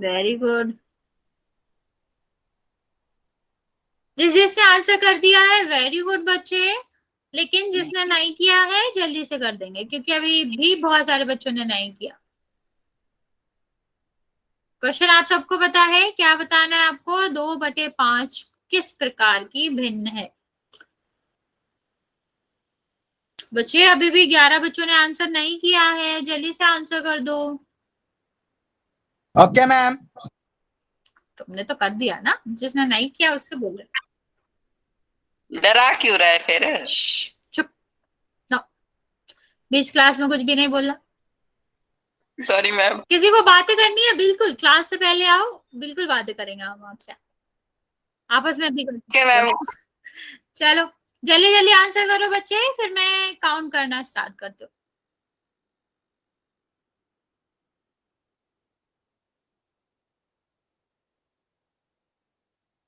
Very good. जिसने आंसर कर दिया है वेरी गुड बच्चे, लेकिन जिसने नहीं किया है जल्दी से कर देंगे क्योंकि अभी भी बहुत सारे बच्चों ने नहीं किया। क्वेश्चन आप सबको पता है, क्या बताना है आपको? 2/5 किस प्रकार की भिन्न है? बच्चे अभी भी 11 बच्चों ने आंसर नहीं किया है, जल्दी से आंसर कर दो। Okay ma'am. तुमने तो कर दिया ना, जिसने नहीं किया उससे बोल रहे। डरा क्यों रहा है फिर? चुप। नो, बीच क्लास में कुछ भी नहीं बोलना। Sorry ma'am. किसी को बातें करनी है बिल्कुल क्लास से पहले आओ, बिल्कुल बातें करेंगे हम आपसे, आपस में भी ओके मैम। चलो जल्दी जल्दी आंसर करो बच्चे, फिर मैं काउंट करना स्टार्ट करती हूँ।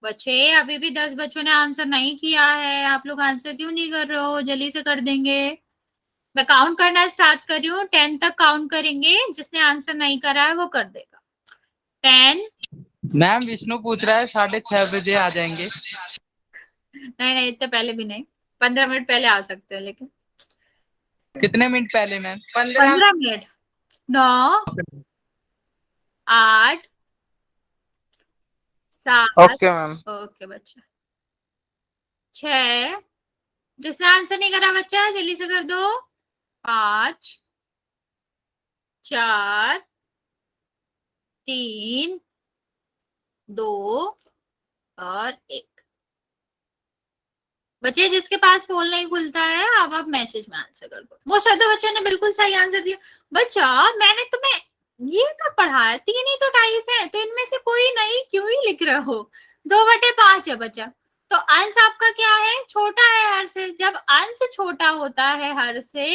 बच्चे अभी भी 10 बच्चों ने आंसर नहीं किया है, आप लोग आंसर क्यों नहीं कर रहे हो? जल्दी से कर देंगे। मैं काउंट करना स्टार्ट कर रही हूँ, 10 तक काउंट करेंगे, जिसने आंसर नहीं करा है वो कर देगा। 10। मैम विष्णु पूछ रहा है 6:30 बजे आ जाएंगे। नहीं नहीं, इतने पहले भी नहीं, 15 मिनट पहले आ सकते हैं, लेकिन कितने मिनट पहले ma'am? 15 minute. 9, 8, 7। Okay ma'am. Okay बच्चा। 6, जिसने आंसर नहीं करा बच्चा जल्दी से कर दो। 5, 4, 3, 2 और 1। बच्चे जिसके पास पोल नहीं खुलता है, अब आप मैसेज में आंसर कर दो। मोस्ट ऑफ द बच्चों ने बिल्कुल सही आंसर दिया। बच्चा मैंने तुम्हें ये कब पढ़ाया? 3 ही तो टाइप है, तो इनमें से कोई नहीं क्यों ही लिख रहे हो? 2/5 है बच्चा। तो अंश आपका क्या है? छोटा है हर से। जब अंश छोटा होता है हर से,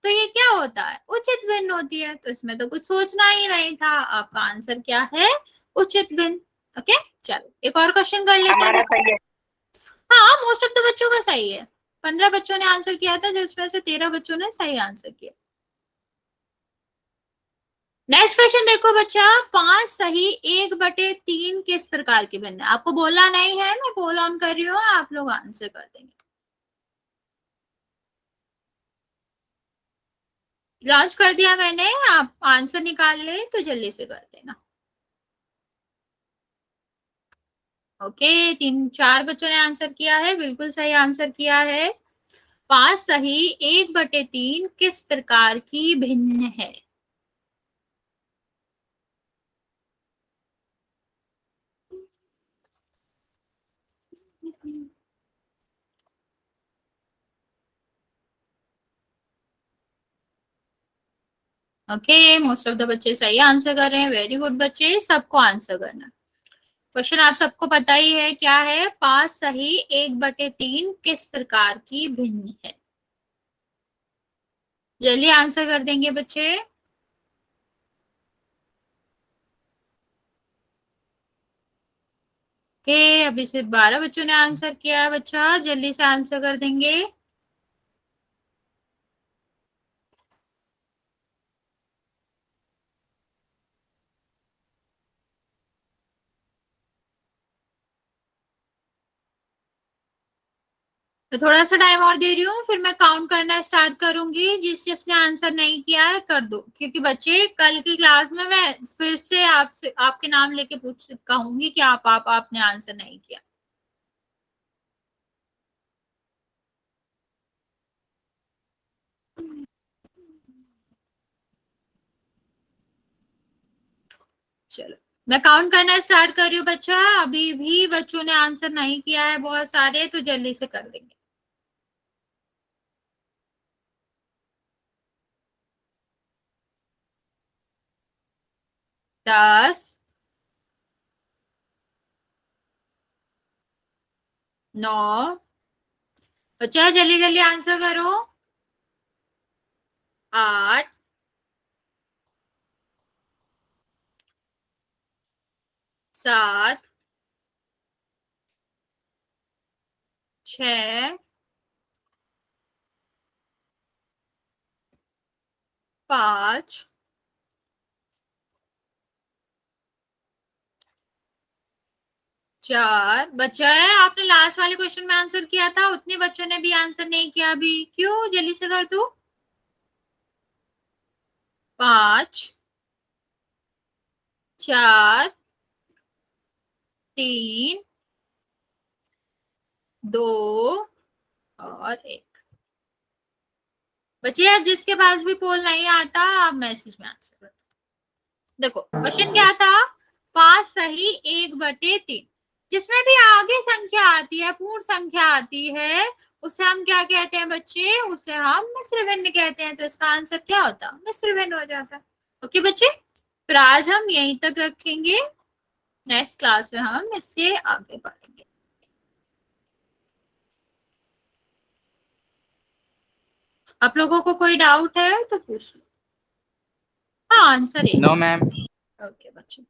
तो ये क्या होता है? उचित भिन्न होती है। तो इसमें तो कुछ सोचना ही नहीं था, आपका आंसर क्या है? उचित भिन्न। ओके चलो एक और क्वेश्चन कर लेते हमारा हैं। सही है। हाँ मोस्ट ऑफ द बच्चों का सही है। 15 बच्चों ने आंसर किया था, जिसमें से 13 बच्चों ने सही आंसर किया। नेक्स्ट क्वेश्चन देखो बच्चा, 5 सही 1/3 किस प्रकार की भिन्न है? आपको बोलना नहीं है, मैं पोल ऑन कर रही हूँ, आप लोग आंसर कर देंगे। लॉन्च कर दिया मैंने, आप आंसर निकाल ले तो जल्दी से कर देना। ओके 3-4 बच्चों ने आंसर किया है, बिल्कुल सही आंसर किया है। 5 सही 1/3 किस प्रकार की भिन्न है? ओके मोस्ट ऑफ द बच्चे सही आंसर कर रहे हैं, वेरी गुड बच्चे, सबको आंसर करना। क्वेश्चन आप सबको पता ही है क्या है? 5 सही 1/3 किस प्रकार की भिन्न है? जल्दी आंसर कर देंगे बच्चे। ओके अभी सिर्फ 12 बच्चों ने आंसर किया है बच्चा, जल्दी से आंसर कर देंगे। तो थोड़ा सा टाइम और दे रही हूँ, फिर मैं काउंट करना स्टार्ट करूंगी। जिसने आंसर नहीं किया है कर दो, क्योंकि बच्चे कल की क्लास में मैं फिर से आपसे आपके नाम लेके पूछ कहूंगी कि आपने आंसर नहीं किया। चलो मैं काउंट करना स्टार्ट कर रही हूँ बच्चा, अभी भी बच्चों ने आंसर नहीं किया है बहुत सारे, तो जल्दी से कर देंगे। 10, 9, बच्चा जल्दी जल्दी आंसर करो। 8, 7, 6, 5, 4 बच्चा है। आपने लास्ट वाले क्वेश्चन में आंसर किया था, उतने बच्चों ने भी आंसर नहीं किया अभी, क्यों? जल्दी से कर दो। 5, 4, 3, 2 और 1। बच्चे अब जिसके पास भी पोल नहीं आता, आप मैसेज में आंसर कर दो। देखो क्वेश्चन क्या था? 5 सही 1/3। जिसमें भी आगे संख्या आती है, पूर्ण संख्या आती है, उसे हम क्या कहते हैं बच्चे? उसे हम मिश्र भिन्न कहते हैं। तो इसका आंसर क्या होता? मिश्र भिन्न हो जाता। ओके बच्चे, फिर आज हम यहीं तक रखेंगे, नेक्स्ट क्लास में हम इससे आगे बढ़ेंगे। आप लोगों को कोई डाउट है तो पूछ लो। हाँ, आंसर है। No ma'am. ओके बच्चे।